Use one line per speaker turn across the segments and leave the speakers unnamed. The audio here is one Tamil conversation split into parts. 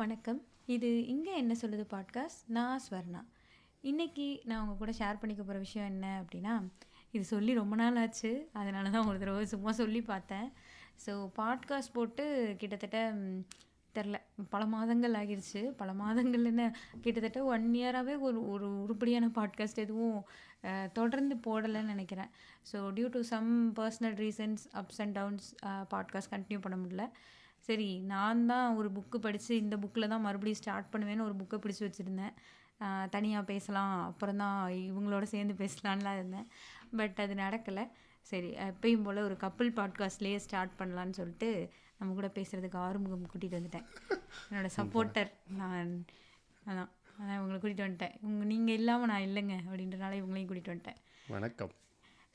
வணக்கம். இது இங்கே என்ன சொல்லுது பாட்காஸ்ட். நான் ஸ்வர்ணா. இன்னைக்கு நான் உங்க கூட ஷேர் பண்ணிக்க போகிற விஷயம் என்ன அப்படின்னா, இது சொல்லி ரொம்ப நாள் ஆச்சு. அதனால தான் ஒரு தடவை சும்மா சொல்லி பார்த்தேன். ஸோ பாட்காஸ்ட் போட்டு கிட்டத்தட்ட தெரில பல மாதங்கள் ஆகிருச்சு. பல மாதங்கள் என்ன, கிட்டத்தட்ட 1 இயராகவே ஒரு ஒரு உருப்படியான பாட்காஸ்ட் எதுவும் தொடர்ந்து போடலைன்னு நினைக்கிறேன். So due to some personal reasons, ups and downs, podcast continue பண்ண முடியல. சரி, நான் தான் ஒரு புக்கு படித்து இந்த புக்கில் தான் மறுபடியும் ஸ்டார்ட் பண்ணுவேன்னு ஒரு புக்கை பிடிச்சி வச்சுருந்தேன். தனியாக பேசலாம், அப்புறம் தான் இவங்களோட சேர்ந்து பேசலான்லாம் இருந்தேன். பட் அது நடக்கலை. சரி, எப்பயும் போல் ஒரு கப்புள் பாட்காஸ்ட்லேயே ஸ்டார்ட் பண்ணலான்னு சொல்லிட்டு நம்ம கூட பேசுகிறதுக்கு ஆறுமுகம் கூட்டிகிட்டு வந்துட்டேன். என்னோடய சப்போர்ட்டர் நான். அதான் இவங்களை கூட்டிகிட்டு வந்துட்டேன். நீங்கள் இல்லாமல் நான் இல்லைங்க அப்படின்றனால இவங்களையும் கூட்டிகிட்டு வந்துட்டேன்.
வணக்கம்.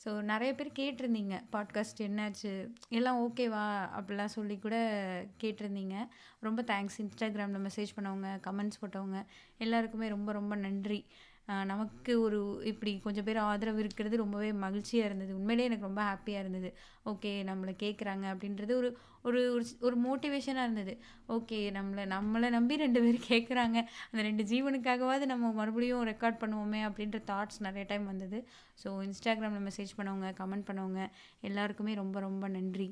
ஸோ நிறைய பேர் கேட்டிருந்தீங்க, பாட்காஸ்ட் என்னாச்சு, எல்லாம் ஓகேவா அப்படிலாம் சொல்லி கூட கேட்டிருந்தீங்க. ரொம்ப தேங்க்ஸ். இன்ஸ்டாகிராமில் மெசேஜ் பண்ணவங்க, கமெண்ட்ஸ் போட்டவங்க எல்லாருக்குமே ரொம்ப ரொம்ப நன்றி. நமக்கு ஒரு இப்படி கொஞ்சம் பேர் ஆதரவு இருக்கிறது ரொம்பவே மகிழ்ச்சியாக இருந்தது. உண்மையிலே எனக்கு ரொம்ப ஹாப்பியாக இருந்தது. ஓகே, நம்மளை கேட்குறாங்க அப்படின்றது ஒரு ஒரு ஒரு மோட்டிவேஷனாக இருந்தது. ஓகே, நம்மளை நம்பி 2 பேர் கேட்குறாங்க, அந்த 2 ஜீவனுக்காகவாவது நம்ம மறுபடியும் ரெக்கார்ட் பண்ணுவோமே அப்படின்ற தாட்ஸ் நிறைய டைம் வந்தது. ஸோ இன்ஸ்டாகிராமில் மெசேஜ் பண்ணவங்க, கமெண்ட் பண்ணவங்க எல்லாருக்குமே ரொம்ப ரொம்ப நன்றி.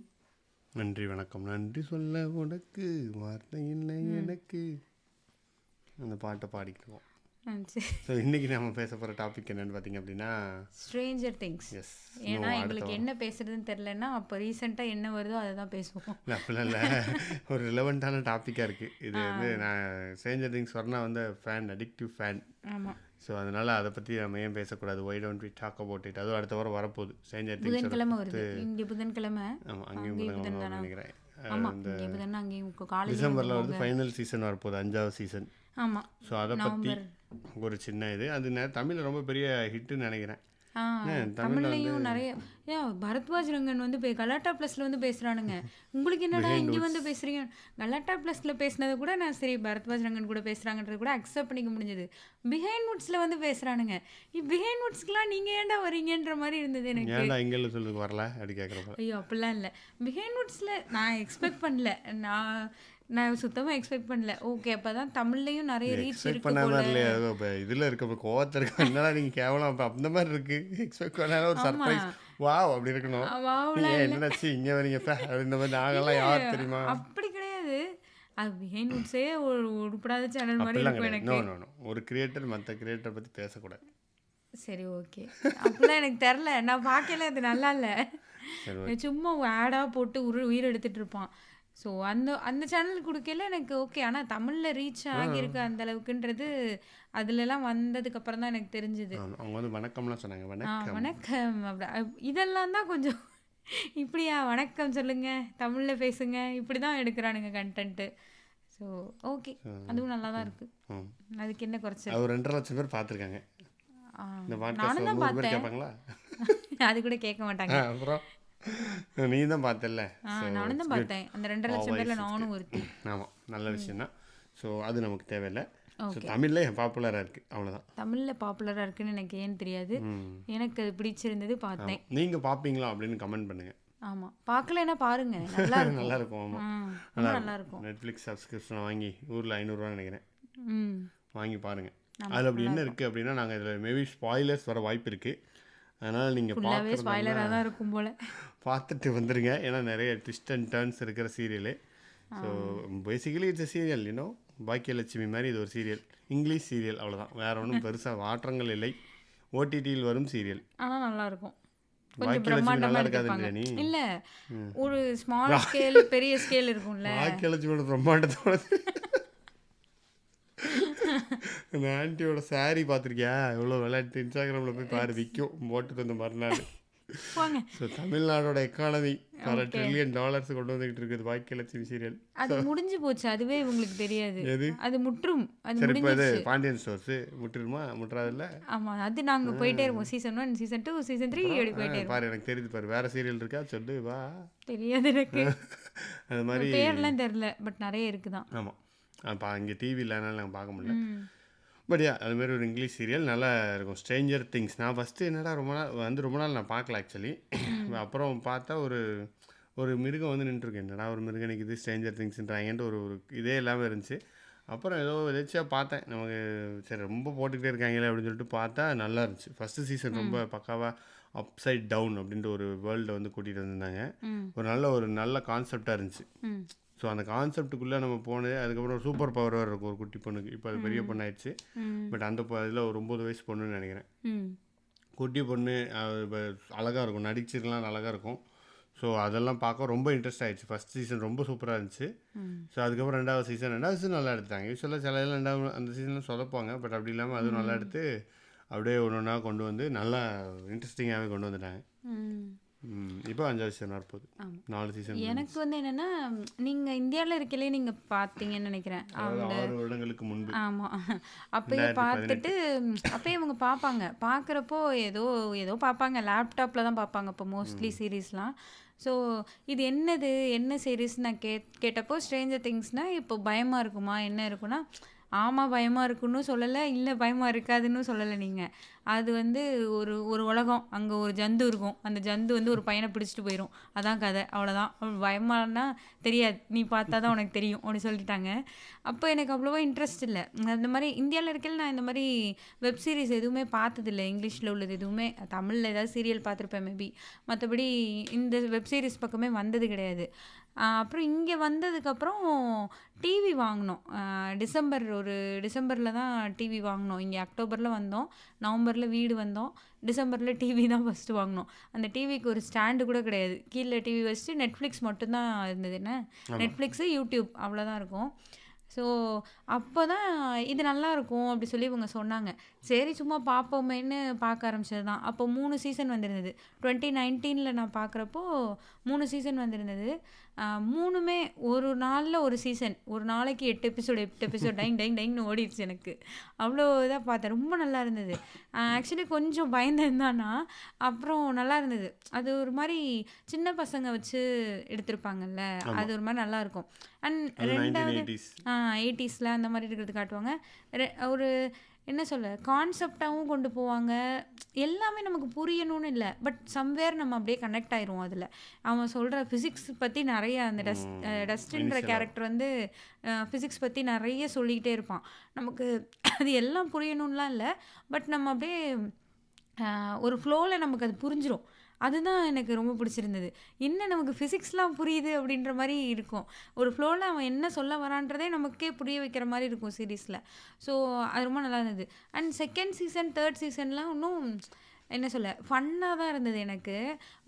நன்றி, வணக்கம். நன்றி சொல்ல உனக்கு வார்த்தை இல்லை எனக்கு. அந்த பாட்டை பாடிக்குவோம். ஸோ இன்றைக்கி நம்ம பேச போகிற டாபிக் என்னென்னு பார்த்தீங்க அப்படின்னா,
ஸ்ட்ரேஞ்சர் திங்ஸ்.
எஸ்.
ஏன்னா எங்களுக்கு என்ன பேசுறதுன்னு தெரிலன்னா அப்போ ரீசெண்டாக என்ன வருதோ அதை தான் பேசுவோம்.
அப்படிலாம் இல்லை, ஒரு ரிலவெண்ட்டான டாப்பிக்காக இருக்குது இது. வந்து நான் ஸ்ட்ரேஞ்சர் திங்ஸ் வரனா வந்து ஃபேன், அடிக்டிவ் ஃபேன்.
ஆமாம்.
ஸோ அதனால் அதை பற்றி நம்ம ஏன் பேசக்கூடாது, why don't we talk about it. அதுவும் அடுத்த வாரம் வரப்போகுது ஸ்ட்ரேஞ்சர் திங்ஸ்.
புதன்கிழமை வருது இங்கே. புதன்கிழமை.
ஆமாம், அங்கேயும் புதன்கிழமை நினைக்கிறேன்.
டிசம்பரில்
வந்து ஃபைனல் சீசன் வரப்போகுது, 5வது சீசன்.
ஆமாம்.
ஸோ அதை பற்றி ஒரு சின்ன இது. அது தமிழில் ரொம்ப பெரிய ஹிட்டுன்னு நினைக்கிறேன்.
தமிழ்லையும் நிறைய பரத்வாஜ் ரங்கன் வந்து கலாட்டா ப்ளஸில் வந்து பேசுகிறானுங்க. உங்களுக்கு என்னடா இங்கே வந்து பேசுகிறீங்க? கலாட்டா ப்ளஸில் பேசினதை கூட நான் சரி பரத்வாஜ் ரங்கன் கூட பேசுகிறாங்கன்றது கூட அக்செப்ட் பண்ணிக்க முடிஞ்சது. பிஹைண்ட் வுட்ஸில் வந்து பேசுகிறானுங்க. பிஹைண்ட் வுட்ஸ்க்குலாம் நீங்கள் ஏன்டா வரீங்கன்ற மாதிரி இருந்தது எனக்கு.
ஏன்டா இங்கே சொல்லுங்க வரல அப்படி கேட்குறப்ப.
ஐயோ அப்படிலாம் இல்லை. பிஹைண்ட் வுட்ஸில் நான் எக்ஸ்பெக்ட் பண்ணல. நான் சுத்தமாக எக்ஸ்பெக்ட் பண்ணல. ஓகே, அப்போ தான் தமிழ்லையும் நிறைய ரீச் இருக்கு போல.
இப்போ இதில் இருக்க கோவத்தில் இருக்க என்னடா நீங்கள் கேவலம் அப்போ அந்த மாதிரி இருக்குது. எக்ஸ்பெக்ட் பண்ணாலும் ஒரு சர்ப்ரைஸ் வாவ் அப்படி இருக்கணும். என்னடாச்சு இங்கே வரீங்க இந்த மாதிரி நாங்கள்லாம் யார் தெரியுமா?
அப்படி கிடையாது. அது பிஹைண்ட் வுட்ஸே ஒரு உருப்படாத சேனல் மாதிரி இருக்கும் எனக்கு.
ஒரு கிரியேட்டர் மற்ற கிரியேட்டர் பற்றி பேசக்கூடாது.
சரி, ஓகே. அப்படிலாம் எனக்கு தெரில, நான் பார்க்கல, அது நல்லா இல்லை. சும்மா ஆடாக போட்டு உயிர் எடுத்துகிட்டு இருப்பான். ஸோ அந்த சேனல் கொடுக்கல எனக்கு ஓகே. ஆனால் தமிழில் ரீச் ஆகியிருக்கு அந்த அளவுக்குன்றது அதுலலாம் வந்ததுக்கப்புறம் தான் எனக்கு தெரிஞ்சுது.
அவங்க வந்து வணக்கம்லாம் சொன்னாங்க.
வணக்கம் அப்படி இதெல்லாம் தான் கொஞ்சம் இப்படியா வணக்கம் சொல்லுங்க, தமிழில் பேசுங்க, இப்படி தான் எடுக்கிறானுங்க கண்டென்ட்டு. ஸோ ஓகே, அதுவும் நல்லா தான் இருக்குது. அதுக்கு என்ன குறைச்சி
ஒரு 2.5 லட்சம் பேர் பார்த்துருக்காங்க.
நானும் தான் பார்த்தேன். அது கூட கேட்க மாட்டாங்க.
அப்புறம் நீ தான் பார்த்தல.
நானும் தான் பார்த்தேன். அந்த 2.5 லட்சம் பேர்ல நானும் ஒருத்தி.
ஆமாம், நல்ல விஷயம் தான். ஸோ அது நமக்கு தேவையில்லை. தமிழில் பாப்புலராக இருக்குது, அவ்வளோதான்.
தமிழில் பாப்புலராக இருக்குன்னு எனக்கு ஏன்னு தெரியாது. எனக்கு அது பிடிச்சிருந்தது, பார்த்தேன்.
நீங்கள் பார்ப்பீங்களா அப்படின்னு கமெண்ட் பண்ணுங்கள்.
ஆமாம், பார்க்கலன்னா பாருங்க, நல்லா இருக்கும்.
நல்லா இருக்கும். ஆமாம்,
நல்லா இருக்கும்.
நெட்ஃப்ளிக்ஸ் சப்ஸ்கிரிப்ஷன் வாங்கி ஊரில் 500 நினைக்கிறேன், வாங்கி பாருங்கள். அதில் அப்படி என்ன இருக்குது அப்படின்னா, நாங்கள் இதில் மேபி ஸ்பாய்லர்ஸ் வர வாய்ப்பு இருக்குது. அதனால் நீங்கள்
ஸ்பாய்லராக தான் இருக்கும் போல்
பார்த்துட்டு வந்துடுங்க. ஏன்னா நிறைய ட்விஸ்ட் அண்ட் டர்ன்ஸ் இருக்கிற serial. So basically it's serial, you know Baakiyalakshmi மாதிரி இது ஒரு சீரியல், இங்கிலீஷ் சீரியல், அவ்வளோதான். வேறு ஒன்றும் பெருசாக மாற்றங்கள் இல்லை. ஓடிடியில் வரும் சீரியல்.
ஆனால் நல்லாயிருக்கும்.
பாக்கியலட்சுமி நல்லா இருக்காது நீ
இல்லை, ஒரு ஸ்மால் ஸ்கேல் பெரிய ஸ்கேல் இருக்கும்ல.
பாக்கியலட்சுமியோட பிரம்மாண்டத்தோட அந்த ஆண்டியோட சாரி பார்த்துருக்கியா? எவ்வளோ விளையாட்டு. இன்ஸ்டாகிராமில் போய் பாரு, விற்கும் போட்டு தந்த மறுநாள். ஸோ தமிழ்நாடோட எக்கானமி $1 trillion கொண்டு வந்துகிட்டு இருக்குது பாக்கியலட்சுமி சீரியல்.
அது முடிஞ்சு போச்சு, அதுவே உங்களுக்கு தெரியாது. அது முற்றும்.
அது முடிஞ்சு பாண்டியன் ஸ்டோர்ஸ் முற்றிருமா? முற்றாதில்ல.
ஆமாம், அது நாங்கள் போயிட்டே இருப்போம். சீசன் 1, சீசன் 2, சீசன் 3 அப்படி போயிட்டே இருப்போம்.
பாரு, எனக்கு தெரியுது பாரு. வேறு சீரியல் இருக்கா சொல்லு வா.
தெரியாது எனக்கு,
அது மாதிரி
பேர்லாம் தெரில, பட் நிறைய இருக்குதான்.
ஆமாம், அப்போ இங்கே டிவி இல்லைனாலும் நாங்கள் பார்க்க முடியல. பட் அதுமாரி ஒரு இங்கிலீஷ் சீரியல் நல்லா இருக்கும், ஸ்ட்ரேஞ்சர் திங்ஸ். நான் ஃபஸ்ட்டு என்னடா ரொம்ப நாள் நான் பார்க்கல ஆக்சுவலி. அப்புறம் பார்த்தா ஒரு மிருகம் வந்து நின்றுருக்கு. என்னடா ஒரு மிருகம் நிற்கிது, ஸ்ட்ரேஞ்சர் திங்ஸ்ன்றாங்கன்ட்டு ஒரு இதே இல்லாமல் இருந்துச்சு. அப்புறம் ஏதோ எதாச்சியாக பார்த்தேன். நமக்கு சரி ரொம்ப போட்டுக்கிட்டே இருக்காங்களே அப்படின்னு சொல்லிட்டு பார்த்தா நல்லா இருந்துச்சு. ஃபஸ்ட்டு சீசன் ரொம்ப பக்காவாக அப்சைட் டவுன் அப்படின்ட்டு ஒரு வேர்ல்டை வந்து கூட்டிகிட்டு வந்திருந்தாங்க.
ம்
ஒரு நல்ல கான்செப்டாக இருந்துச்சு.
ம்
ஸோ அந்த கான்செப்ட்டுக்குள்ளே நம்ம போனது. அதுக்கப்புறம் சூப்பர் பவர் வேறு இருக்கும் ஒரு குட்டி பொண்ணுக்கு. இப்போ அது பெரிய பொண்ணாயிடுச்சு.
ம்
பட் அந்த இதில் ஒரு 9 வயசு பொண்ணுன்னு நினைக்கிறேன்.
ம்
குட்டி பொண்ணு அழகாக இருக்கும், நடிச்சிருக்கலாம் அழகாக இருக்கும். ஸோ அதெல்லாம் பார்க்க ரொம்ப இன்ட்ரெஸ்ட் ஆகிடுச்சு. ஃபஸ்ட் சீசன் ரொம்ப சூப்பராக இருந்துச்சு.
ம்
ஸோ அதுக்கப்புறம் ரெண்டாவது சீசன் நல்லா எடுத்தாங்க. யூஸ்வலாக சில இதெல்லாம் அந்த சீசனில் சொதப்பாங்க. பட் அப்படி இல்லாமல் அதுவும் நல்லா எடுத்து அப்படியே ஒன்று ஒன்றா கொண்டு வந்து நல்லா இன்ட்ரெஸ்டிங்காகவே கொண்டு வந்துட்டாங்க.
ம்
இப்போ 5வது சீசன் வரப்போகுது.
ஆமா.
4 சீசன்.
எனக்கு வந்து என்னன்னா, நீங்க இந்தியால இருக்கலே நீங்க பார்த்தீங்கன்னு நினைக்கிறேன்.
அதாவது 6 வருடங்களுக்கு முன்பு.
ஆமா. அப்பயே
2018.
பார்த்துட்டு அப்பயே இவங்க பார்ப்பாங்க. பார்க்குறப்போ ஏதோ ஏதோ பார்ப்பாங்க. லேப்டாப்ல தான் பார்ப்பாங்க இப்போ மோஸ்ட்லி சீரீஸ்லாம். ஸோ இது என்னது என்ன சீரீஸ் நான் கேட்டப்போ ஸ்ட்ரேஞ்சர் திங்ஸ்னா இப்போ பயமா இருக்குமா என்ன இருக்குன்னா, ஆமாம் பயமா இருக்குன்னு சொல்லலை, இல்லை பயமா இருக்காதுன்னு சொல்லலை நீங்கள். அது வந்து ஒரு ஒரு உலகம், அங்கே ஒரு ஜந்து இருக்கும். அந்த ஜந்து வந்து ஒரு பையனை பிடிச்சிட்டு போயிடும். அதான் கதை, அவ்வளோதான். பயமானா தெரியாது, நீ பார்த்தா தான் உனக்கு தெரியும் அப்படின்னு சொல்லிட்டாங்க. அப்போ எனக்கு அவ்வளோவா இன்ட்ரெஸ்ட் இல்லை. அந்த மாதிரி இந்தியாவில் இருக்கையில் நான் இந்த மாதிரி வெப் சீரிஸ் எதுவுமே பார்த்ததில்லை. இங்கிலீஷில் உள்ளது எதுவுமே. தமிழில் ஏதாவது சீரியல் பார்த்துருப்பேன் மேபி. மற்றபடி இந்த வெப் சீரிஸ் பக்கமே வந்தது கிடையாது. அப்புறம் இங்கே வந்ததுக்கப்புறம் டிவி வாங்கினோம். டிசம்பரில் தான் டிவி வாங்கினோம். இங்கே அக்டோபரில் வந்தோம், நவம்பரில் வீடு வந்தோம், டிசம்பரில் டிவி தான் ஃபஸ்ட்டு வாங்கினோம். அந்த டிவிக்கு ஒரு ஸ்டாண்டு கூட கிடையாது. கீழே டிவி வச்சுட்டு நெட்ஃப்ளிக்ஸ் மட்டும்தான் இருந்தது. என்ன நெட்ஃப்ளிக்ஸு யூடியூப் அவ்வளோதான் இருக்கும். ஸோ அப்போ தான் இது நல்லாயிருக்கும் அப்படி சொல்லி இவங்க சொன்னாங்க. சரி சும்மா பார்ப்போமேன்னு பார்க்க ஆரம்பிச்சது தான். அப்போ 3 சீசன் வந்திருந்தது. 2019 நான் பார்க்குறப்போ 3 சீசன் வந்திருந்தது. 3மே ஒரு நாளில் ஒரு சீசன். ஒரு நாளைக்கு 8 எபிசோட் டைங் டைங் டைங்னு ஓடிடுச்சு எனக்கு. அவ்வளோ இதாக பார்த்தேன். ரொம்ப நல்லா இருந்தது. ஆக்சுவலி கொஞ்சம் பயந்தேன்தானா, அப்புறம் நல்லா இருந்தது. அது ஒரு மாதிரி சின்ன பசங்க வச்சு எடுத்திருப்பாங்கல்ல, அது ஒரு மாதிரி நல்லாயிருக்கும். அண்ட் ரெண்டாவது 80ஸ்ல அந்த மாதிரி இருக்கிறது காட்டுவாங்க. ஒரு என்ன சொல்ல கான்செப்டாகவும் கொண்டு போவாங்க. எல்லாமே நமக்கு புரியணும்னு இல்லை, பட் சம்வேர் நம்ம அப்படியே கனெக்ட் ஆயிரும். அதில் அவன் சொல்கிற ஃபிசிக்ஸ் பற்றி நிறைய அந்த டஸ்டின்ற கேரக்டர் வந்து ஃபிசிக்ஸ் பற்றி நிறைய சொல்லிக்கிட்டே இருப்பான். நமக்கு அது எல்லாம் புரியணும்லாம் இல்லை, பட் நம்ம அப்படியே ஒரு ஃப்ளோவில் நமக்கு அது புரிஞ்சிடும். அதுதான் எனக்கு ரொம்ப பிடிச்சிருந்தது. என்ன நமக்கு ஃபிசிக்ஸ்லாம் புரியுது அப்படின்ற மாதிரி இருக்கும். ஒரு ஃப்ளோவில் அவன் என்ன சொல்ல வரான்றதே நமக்கே புரிய வைக்கிற மாதிரி இருக்கும் சீரீஸில். ஸோ அது ரொம்ப நல்லா இருந்தது. அண்ட் செகண்ட் சீசன் தேர்ட் சீசன்லாம் இன்னும் என்ன சொல்ல ஃபன்னாக தான் இருந்தது எனக்கு.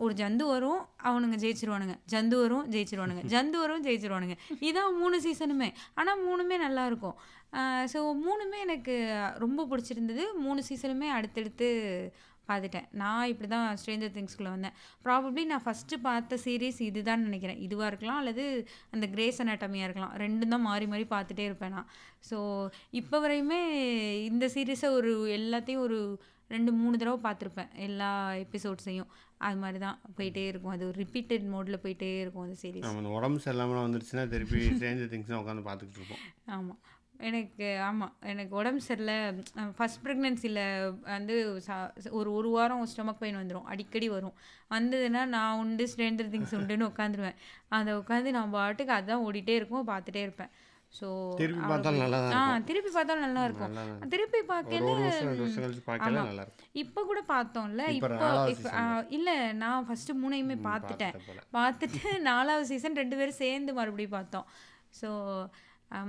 ஒரு ஜந்து வரும், அவனுங்க ஜெயிச்சிருவானுங்க, ஜந்து வரும் ஜெயிச்சிருவானுங்க, ஜந்து வரும் ஜெயிச்சிருவானுங்க. இதான் 3 சீசனுமே. ஆனால் 3மே நல்லாயிருக்கும். ஸோ 3மே எனக்கு ரொம்ப பிடிச்சிருந்தது. 3 சீசனுமே அடுத்தடுத்து பார்த்துட்டேன். நான் இப்படி தான் ஸ்ட்ரேஞ்சர் திங்ஸ்குள்ளே வந்தேன். ப்ராபப்ளி நான் ஃபஸ்ட்டு பார்த்த சீரீஸ் இதுதான் நினைக்கிறேன். இதுவாக இருக்கலாம், அல்லது அந்த கிரேஸ் அனாட்டமியாக இருக்கலாம். ரெண்டும் தான் மாறி மாறி பார்த்துட்டே இருப்பேன் நான். ஸோ இப்போ வரையுமே இந்த சீரீஸை எல்லாத்தையும் ஒரு 2-3 தடவை பார்த்துருப்பேன், எல்லா எபிசோட்ஸையும். அது மாதிரி தான் போயிட்டே இருக்கும். அது ஒரு ரிப்பீட்டட் மோடில் போயிட்டே இருக்கும் அந்த சீரீஸ்.
நம்ம உடம்பு சரியில்லாமல் வந்துருச்சுன்னா திருப்பி ஸ்ட்ரேஞ்சர் திங்ஸ் தான் உட்காந்து பார்த்துக்கிட்டு இருப்போம்.
ஆமாம். எனக்கு உடம்பு சரியில்லை. ஃபஸ்ட் ப்ரெக்னென்சியில் வந்து ஒரு வாரம் ஸ்டொமக் பெயின் வந்துடும், அடிக்கடி வரும். வந்ததுன்னா நான் உண்டு ஸ்ட்ரேஞ்சர் திங்ஸ் உண்டுன்னு உட்காந்துருவேன். அதை உட்காந்து நான் பாட்டுக்கு அதுதான் ஓடிட்டே இருக்கும், பார்த்துட்டே இருப்பேன். ஸோ
திருப்பி பார்த்தாலும் நல்லா தான் இருக்கும்.
திருப்பி பார்த்தாலும் நல்லா இருக்கும். திருப்பி பார்க்கல இப்போ கூட பார்த்தோம்ல. இப்போ இல்லை, நான் ஃபஸ்ட்டு 3யுமே பார்த்துட்டேன். பார்த்துட்டு 4வது சீசன் 2 பேரும் சேர்ந்து மறுபடியும் பார்த்தோம். ஸோ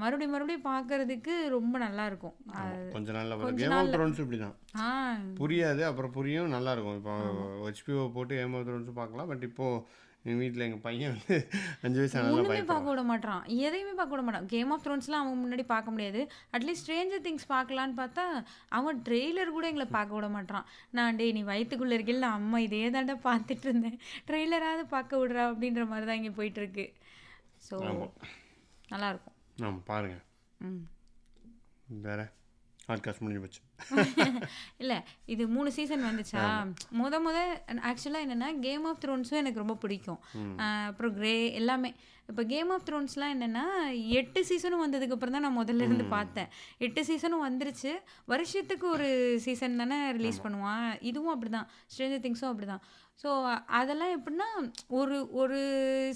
மறுபடியும் பார்க்கறதுக்கு ரொம்ப நல்லா இருக்கும்.
கொஞ்ச நாள்ல கேம் ஆஃப் த்ரோன்ஸ் இப்படிதான் புரியாது, அப்புறம் புரியும், நல்லா இருக்கும். இப்போ HBO போட்டு கேம் ஆஃப் த்ரோன்ஸ் பார்க்கலாம். பட் இப்போ எங்கள் வீட்டில் எங்கள் பையன் வந்து 5 வயசு
ஒன்றுமே பார்க்க விட மாட்டான், எதையுமே பார்க்க விட மாட்டான். கேம் ஆஃப் த்ரோன்ஸ்லாம் அவன் முன்னாடி பார்க்க முடியாது. அட்லீஸ்ட் ஸ்ட்ரேஞ்சர் திங்ஸ் பார்க்கலான்னு பார்த்தா அவன் ட்ரெய்லர் கூட எங்களை பார்க்க விட மாட்டான். நான் நீ வயிற்றுக்குள்ளே இருக்கையில் அம்மா இதே தாண்டா பார்த்துட்டு இருந்தேன், ட்ரெய்லராவது பார்க்க விடுறா அப்படின்ற மாதிரி தான் இங்கே போயிட்டுருக்கு. ஸோ நல்லாயிருக்கும்.
பாருங்கள். வேறு பாட்காஸ்ட் முடிஞ்சு போச்சு.
இல்ல இது 3 சீசன் வந்துச்சா, முத ஆக்சுவலா என்னன்னா கேம் ஆஃப் த்ரோன்ஸும் எனக்கு ரொம்ப பிடிக்கும். அப்புறம் கிரே எல்லாமே. இப்போ கேம் ஆஃப் த்ரோன்ஸ்லாம் என்னன்னா 8 சீசனும் வந்ததுக்கு அப்புறம் தான் நான் முதல்ல இருந்து பார்த்தேன். 8 சீசனும் வந்துருச்சு. வருஷத்துக்கு ஒரு சீசன் தானே ரிலீஸ் பண்ணுவான். இதுவும் அப்படிதான். ஸ்ட்ரேஞ்சர் திங்ஸும் அப்படிதான். ஸோ அதெல்லாம் எப்படின்னா ஒரு ஒரு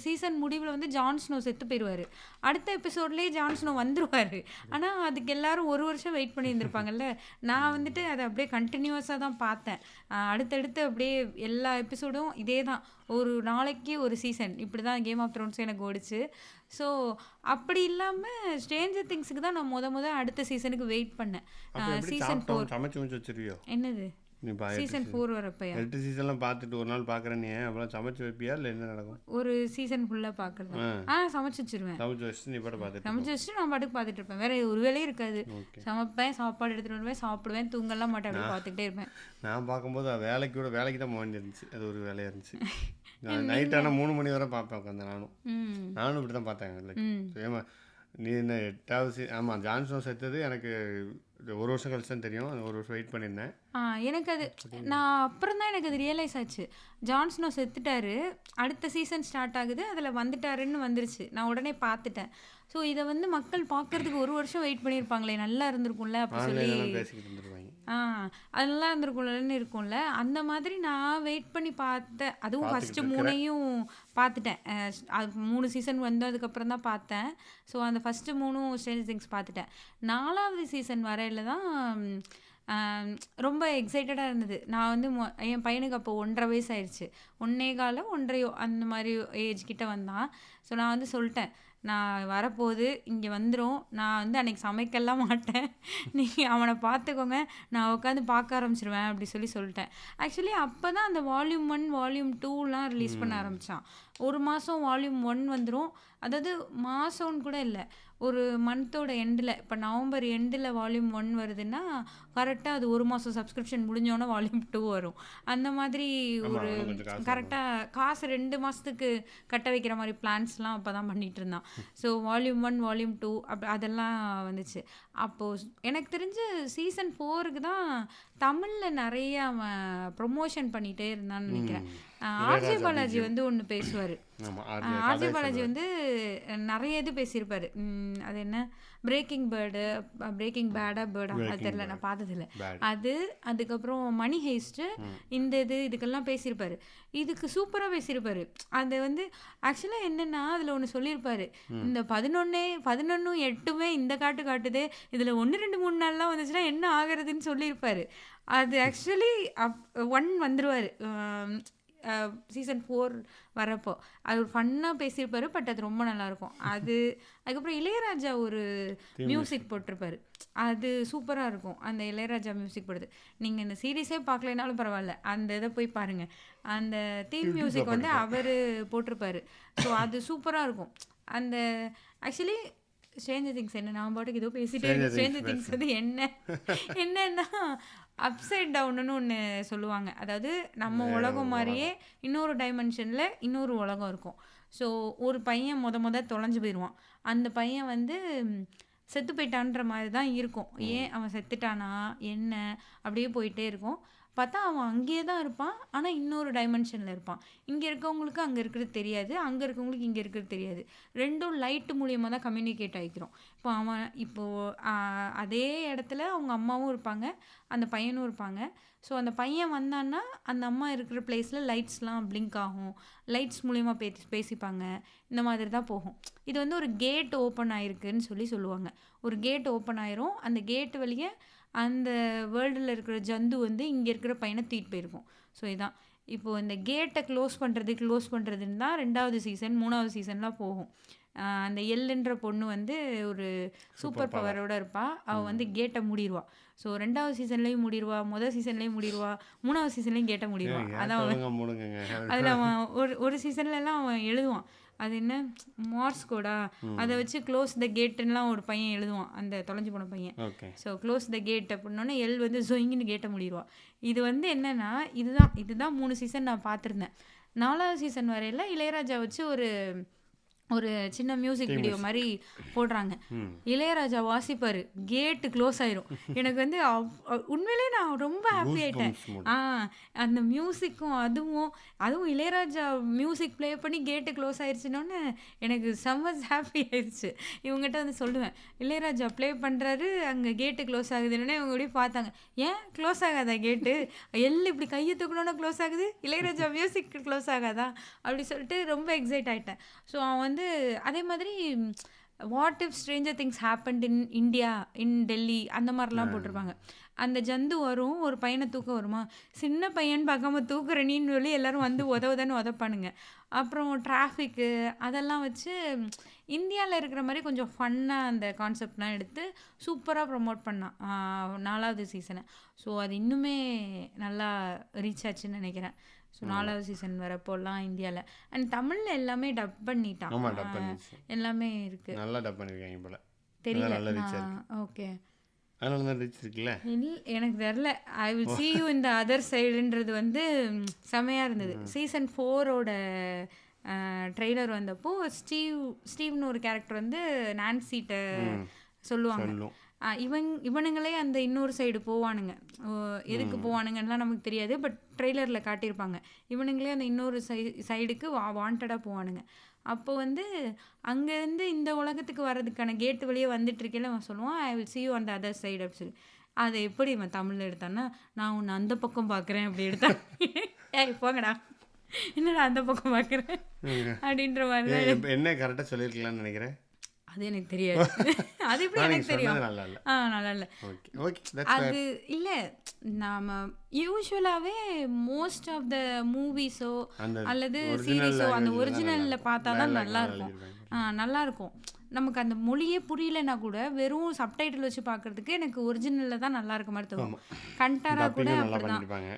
சீசன் முடிவில் வந்து ஜான் ஸ்னோ செத்து போயிடுவார். அடுத்த எபிசோட்லேயே ஜான் ஸ்னோ வந்துருவார். ஆனால் அதுக்கு எல்லாரும் ஒரு வருஷம் வெயிட் பண்ணியிருந்திருப்பாங்கல்ல. நான் வந்துட்டு அதை அப்படியே கண்டினியூஸாக தான் பார்த்தேன். அடுத்தடுத்து அப்படியே எல்லா எபிசோடும் இதே தான். ஒரு நாளைக்கு ஒரு சீசன் இப்படி தான் கேம் ஆஃப் த்ரோன்ஸ் எனக்கு ஓடிச்சு. ஸோ அப்படி இல்லாமல் ஸ்ட்ரேஞ்சர் திங்ஸுக்கு தான் நான் அடுத்த சீசனுக்கு வெயிட் பண்ணேன். சீசன் 4
சமைச்சு வச்சிருவியோ?
என்னது
நீ
சீசன் 4 வரப்பையா?
8 சீசன்லாம் பார்த்துட்டு ஒரு நாள் பார்க்குறேன். நீ அப்புறம் சமைச்சு வைப்பியா இல்லை என்ன நடக்கும்?
ஒரு சீசன் ஃபுல்லாக பார்க்குறது. சமைச்சு வச்சிருவேன்.
சமைச்சு வச்சுட்டு நீ பாட்டு பார்த்துட்டு
சமைச்சு வச்சுட்டு நான் பாட்டுக்கு பார்த்துட்டு இருப்பேன். வேற ஒரு வேலையும் இருக்காது. சமைப்பேன், சாப்பாடு எடுத்துகிட்டு வருவேன், சாப்பிடுவேன், தூங்கலாம் மாட்டேன், அப்படியே பார்த்துக்கிட்டே இருப்பேன்.
நான் பார்க்கும்போது வேலைக்கு தான் போக இருந்துச்சு. அது ஒரு வேலையாக இருந்துச்சு. நான் நைட் ஆனால் 3 மணி வரை பார்ப்பேன் உட்காந்து. நானும் இப்படி தான் பார்த்தேன். ஏமா நீ என்ன 8வது ஆமாம் ஜான்ஸ்னோ செத்தது எனக்கு ஒரு வருஷம் கழிச்சு தான் தெரியும். ஒரு வருஷம் வெயிட் பண்ணியிருந்தேன்.
எனக்கு அது நான் அப்புறம் தான் எனக்கு அது ரியலைஸ் ஆச்சு. ஜான் ஸ்னோ செத்துட்டாரு, அடுத்த சீசன் ஸ்டார்ட் ஆகுது, அதில் வந்துட்டாருன்னு வந்துருச்சு. நான் உடனே பார்த்துட்டேன். ஸோ இதை வந்து மக்கள் பார்க்கறதுக்கு ஒரு வருஷம் வெயிட் பண்ணியிருப்பாங்களே, நல்லா இருந்திருக்கும்ல அப்படி சொல்லி
பேசிக்கிட்டு இருந்துருவாங்க.
அது நல்லா இருந்திருக்கும்லன்னு இருக்கும்ல. அந்த மாதிரி நான் வெயிட் பண்ணி பார்த்தேன். அதுவும் ஃபஸ்ட்டு 3ஐயும் பார்த்துட்டேன். அது 3 சீசன் வந்து அதுக்கப்புறம் தான் பார்த்தேன். ஸோ அந்த ஃபஸ்ட்டு 3ம் ஸ்ட்ரேஞ்சர் திங்ஸ் பார்த்துட்டேன். 4வது சீசன் வரையில் தான் ரொம்ப எக்ஸைட்டடாக இருந்தது. நான் வந்து என் பையனுக்கு அப்போ 1.5 வயசு ஆயிடுச்சு. 1.25 அந்த மாதிரி ஏஜ் கிட்ட வந்தான். ஸோ நான் வந்து சொல்லிட்டேன், நான் வரப்போகுது, இங்கே வந்துடும், நான் வந்து அன்றைக்கி சமைக்கலாம் மாட்டேன், நீங்கள் அவனை பார்த்துக்கோங்க, நான் உட்காந்து பார்க்க ஆரம்பிச்சிருவேன் அப்படி சொல்லிட்டேன். ஆக்சுவலி அப்போ தான் அந்த வால்யூம் 1 வால்யூம் 2லாம் ரிலீஸ் பண்ண ஆரம்பித்தான். ஒரு மாதம் வால்யூம் 1 வந்துடும். அதாவது மாதம்னு கூட இல்லை, ஒரு மந்த்தோட எண்டில், இப்போ நவம்பர் எண்டில் வால்யூம் 1 வருதுன்னா கரெக்டாக அது ஒரு மாதம் சப்ஸ்கிரிப்ஷன் முடிஞ்சோன்னே வால்யூம் 2 வரும். அந்த மாதிரி ஒரு கரெக்டாக காசு 2 மாதத்துக்கு கட்ட வைக்கிற மாதிரி பிளான்ஸ்லாம் அப்போ தான் பண்ணிகிட்டு இருந்தான். ஸோ வால்யூம் 1 வால்யூம் 2 அதெல்லாம் வந்துச்சு. அப்போது எனக்கு தெரிஞ்சு சீசன் 4க்கு தான் தமிழில் நிறைய அவன் ப்ரொமோஷன் பண்ணிகிட்டே இருந்தான்னு நினைக்கிறேன். ஆர்ஜே பாலாஜி வந்து ஒன்று பேசுவார். ஆர்ஜே பாலாஜி வந்து நிறைய இது பேசியிருப்பார். அது என்ன பிரேக்கிங் பேடா அது தெரியல, நான் பார்த்ததில்ல. அது அதுக்கப்புறம் மணி ஹெய்ஸ்ட்டு இந்த இதுக்கெல்லாம் பேசியிருப்பாரு. இதுக்கு சூப்பராக பேசியிருப்பாரு. அது வந்து ஆக்சுவலாக என்னென்னா அதில் ஒன்று சொல்லியிருப்பாரு, இந்த 11-8 இந்த காட்டுதே, இதில் 1 2 3 நாள்லாம் வந்துச்சுன்னா என்ன ஆகுறதுன்னு சொல்லியிருப்பாரு. அது ஆக்சுவலி 1 வந்துடுவார் சீசன் 4 வரப்போ. அது ஒரு ஃபன்னாக பேசியிருப்பாரு. பட் அது ரொம்ப நல்லாயிருக்கும். அதுக்கப்புறம் இளையராஜா ஒரு மியூசிக் போட்டிருப்பாரு. அது சூப்பராக இருக்கும். அந்த இளையராஜா மியூசிக் போடுது. நீங்கள் இந்த சீரீஸே பார்க்கலைனாலும் பரவாயில்ல, அந்த இதை போய் பாருங்கள். அந்த தீம் மியூசிக் வந்து அவர் போட்டிருப்பாரு. ஸோ அது சூப்பராக இருக்கும். அந்த ஆக்சுவலி ஸ்ட்ரேஞ்சர் திங்ஸ் என்ன, நான் பாட்டுக்கு ஏதோ பேசிட்டே இருக்கேன். ஸ்ட்ரேஞ்சர் திங்ஸ் வந்து என்னன்னா அப்சைட் டவுன்னு ஒன்று சொல்லுவாங்க. அதாவது நம்ம உலகம் மாதிரியே இன்னொரு டைமென்ஷனில் இன்னொரு உலகம் இருக்கும். ஸோ ஒரு பையன் தொலைஞ்சு போயிடுவான். அந்த பையன் வந்து செத்து போயிட்டான்ற மாதிரி தான் இருக்கும். ஏன் அவன் செத்துட்டானா என்ன அப்படியே போயிட்டே இருக்கும். பார்த்தா அவன் அங்கேயே தான் இருப்பான், ஆனால் இன்னொரு டைமென்ஷனில் இருப்பான். இங்கே இருக்கவங்களுக்கு அங்கே இருக்கிறது தெரியாது, அங்கே இருக்கவங்களுக்கு இங்கே இருக்கிறது தெரியாது. ரெண்டும் லைட்டு மூலியமாக தான் கம்யூனிகேட் ஆகிக்கிறோம். இப்போது அதே இடத்துல அவங்க அம்மாவும் இருப்பாங்க, அந்த பையனும் இருப்பாங்க. ஸோ அந்த பையன் வந்தான்னா அந்த அம்மா இருக்கிற பிளேஸில் லைட்ஸ்லாம் பிளிங்க் ஆகும், லைட்ஸ் மூலிமா பேசிப்பாங்க. இந்த மாதிரி தான் போகும். இது வந்து ஒரு கேட் ஓப்பன் ஆகிருக்குன்னு சொல்லுவாங்க. ஒரு கேட் ஓப்பன் ஆயிரும். அந்த கேட்டு வழியே அந்த வேர்ல்டில் இருக்கிற ஜந்து வந்து இங்கே இருக்கிற பையனை தூக்கிட்டு போயிருக்கும். ஸோ இதான் இப்போது இந்த கேட்டை க்ளோஸ் பண்ணுறதுன்னு தான் 2வது சீசன் 3வது சீசன்லாம் போகும். அந்த எல்லுன்ற பொண்ணு வந்து ஒரு சூப்பர் பவரோடு இருப்பாள். அவள் வந்து கேட்டை மூடிடுவா. ஸோ 2வது சீசன்லேயும் மூடிடுவா, முதல் சீசன்லேயும் மூடிடுவா, 3வது சீசன்லேயும் கேட்டை மூடிடுவா. அதான் அதில் அவன் ஒரு சீசன்லலாம் அவன் எழுதுவான். அது என்ன மார்ஸ் கோடா, அதை வச்சு க்ளோஸ் த கேட்டுன்னெலாம் ஒரு பையன் எழுதுவான், அந்த தொலைஞ்சு போன பையன். ஸோ க்ளோஸ் த கேட் அப்படின்னோடனே எல் வந்து ஜொயின்னு கேட்டை மூடிடுவான். இது வந்து என்னென்னா இதுதான் 3 சீசன் நான் பார்த்துருந்தேன். 4வது சீசன் வரையில் இளையராஜா வச்சு ஒரு சின்ன மியூசிக் வீடியோ மாதிரி போடுறாங்க. இளையராஜா வாசிப்பாரு, கேட்டு க்ளோஸ் ஆயிரும். எனக்கு வந்து உண்மையிலே நான் ரொம்ப ஹாப்பி ஆயிட்டேன். அந்த மியூசிக்கும் அதுவும் இளையராஜா மியூசிக் ப்ளே பண்ணி கேட்டு க்ளோஸ் ஆயிடுச்சுன்னொன்னே எனக்கு செம்ம ஹாப்பி ஆயிடுச்சு. இவங்ககிட்ட வந்து சொல்லுவேன், இளையராஜா ப்ளே பண்ணுறாரு, அங்கே கேட்டு க்ளோஸ் ஆகுதுன்னே இவங்க அப்படியே பார்த்தாங்க. ஏன் க்ளோஸ் ஆகாதா கேட்டு? இப்படி கையை தூக்கணுன்னா க்ளோஸ் ஆகுது, இளையராஜா மியூசிக் க்ளோஸ் ஆகாதா அப்படி சொல்லிட்டு ரொம்ப எக்ஸைட் ஆகிட்டேன். ஸோ அவன் வந்து அதே மாதிரி what if stranger things happened in India, in Delhi அந்த மாதிரிலாம் போட்டிருப்பாங்க. அந்த ஜந்து வரும், ஒரு பையனை தூக்க வருமா, சின்ன பையன் பார்க்காம தூக்குறனின்னு சொல்லி எல்லாரும் வந்து உதவுதான்னு உதப்பானுங்க. அப்புறம் டிராஃபிக்கு அதெல்லாம் வச்சு இந்தியாவில் இருக்கிற மாதிரி கொஞ்சம் ஃபன்னாக அந்த கான்செப்ட்லாம் எடுத்து சூப்பராக ப்ரொமோட் பண்ணான் 4வது சீசனை. ஸோ அது இன்னுமே நல்லா ரீச் ஆச்சுன்னு நினைக்கிறேன். ஸோ 4வது சீசன் வரப்போலாம் இந்தியாவில் அண்ட் தமிழில் எல்லாமே டப் பண்ணிட்டான். எல்லாமே இருக்கு,
நல்லா டப் பண்ணிருக்காங்க போல,
தெரியல. ஓகே,
அதனால தான் ரீச் இருக்குல்ல.
எனக்கு தெரில. I will see you in the other sideன்றது வந்து செமையாக இருந்தது. சீசன் 4ஓட ட்ரெய்லர் வந்தப்போ ஸ்டீவ்னு ஒரு கேரக்டர் வந்து நான்சிட்ட சொல்லுவாங்க. இவனுங்களே அந்த இன்னொரு சைடு போவானுங்க. எதுக்கு போவானுங்கலாம் நமக்கு தெரியாது, பட் ட்ரெய்லரில் காட்டியிருப்பாங்க. இவனுங்களே அந்த இன்னொரு சைடுக்கு வாண்டடாக போவானுங்க. அப்போ வந்து அங்கேருந்து இந்த உலகத்துக்கு வர்றதுக்கான கேட்டு வழியே வந்துட்டு இருக்கேன். அவன் சொல்லுவான், I will see you on the other side அப்படின்னு சொல்லி. அதை எப்படி இவன் தமிழில் எடுத்தான்னா, நான் உன்னை அந்த பக்கம் பார்க்குறேன் அப்படி எடுத்தான். போங்கடா, என்னடா அந்த பக்கம் பார்க்குறேன் அப்படின்ற மாதிரி.
என்ன கரெக்டாக சொல்லியிருக்கலாம்னு நினைக்கிறேன்.
அது எனக்கு தெரியாது. அது எப்படி எனக்கு தெரியும்? நல்லா இல்லை. அது இல்லை, நாம் யூஸ்வலாகவே மோஸ்ட் ஆஃப் த மூவிஸோ அல்லது சீரீஸோ அந்த ஒரிஜினலில் பார்த்தா தான் நல்லாயிருக்கும். நல்லாயிருக்கும். நமக்கு அந்த மொழியே புரியலைன்னா கூட வெறும் சப்டைட்டில் வச்சு பார்க்குறதுக்கு எனக்கு ஒரிஜினலில் தான் நல்லா இருக்க மாதிரி தோணும். கண்டாரா கூட அப்படிதான்.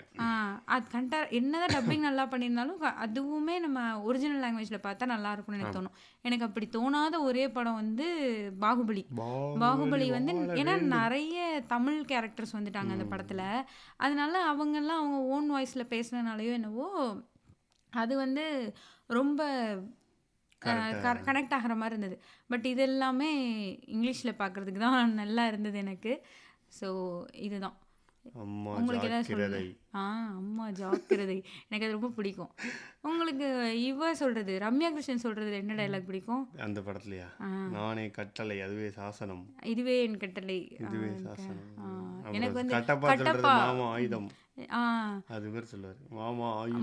அது கண்டார் என்னதான் டப்பிங் நல்லா பண்ணியிருந்தாலும் அதுவுமே நம்ம ஒரிஜினல் லாங்குவேஜில் பார்த்தா நல்லா இருக்கும்னு எனக்கு தோணும். எனக்கு அப்படி தோணாத ஒரே படம் வந்து பாகுபலி வந்து, ஏன்னா நிறைய தமிழ் கேரக்டர்ஸ் வந்துட்டாங்க அந்த படத்தில். அதனால அவங்கெல்லாம் அவங்க ஓன் வாய்ஸில் பேசுனதுனாலையோ என்னவோ அது வந்து ரொம்ப கனெக்ட் ஆகிற மாதிரி இருந்தது. பட் இது எல்லாமே இங்கிலீஷில் பார்க்குறதுக்கு தான் நல்லா இருந்தது எனக்கு. ஸோ இதுதான். உங்களுக்கு எதாவது சொல்லுங்க. அம்மா ஜாக்கிரதை, எனக்கு அது ரொம்ப பிடிக்கும். உங்களுக்கு சொல்கிறது, ரம்யா கிருஷ்ணன் சொல்கிறது என்ன டைலாக் பிடிக்கும்
அந்த படத்துலையா? நானே கட்டளை அதுவே சாசனம்,
இதுவே என் கட்டளை,
இதுவே சாசனம்.
எனக்கு வந்து
கட்டப்பா ஆயுதம், அது பேர் சொல்லுவார்,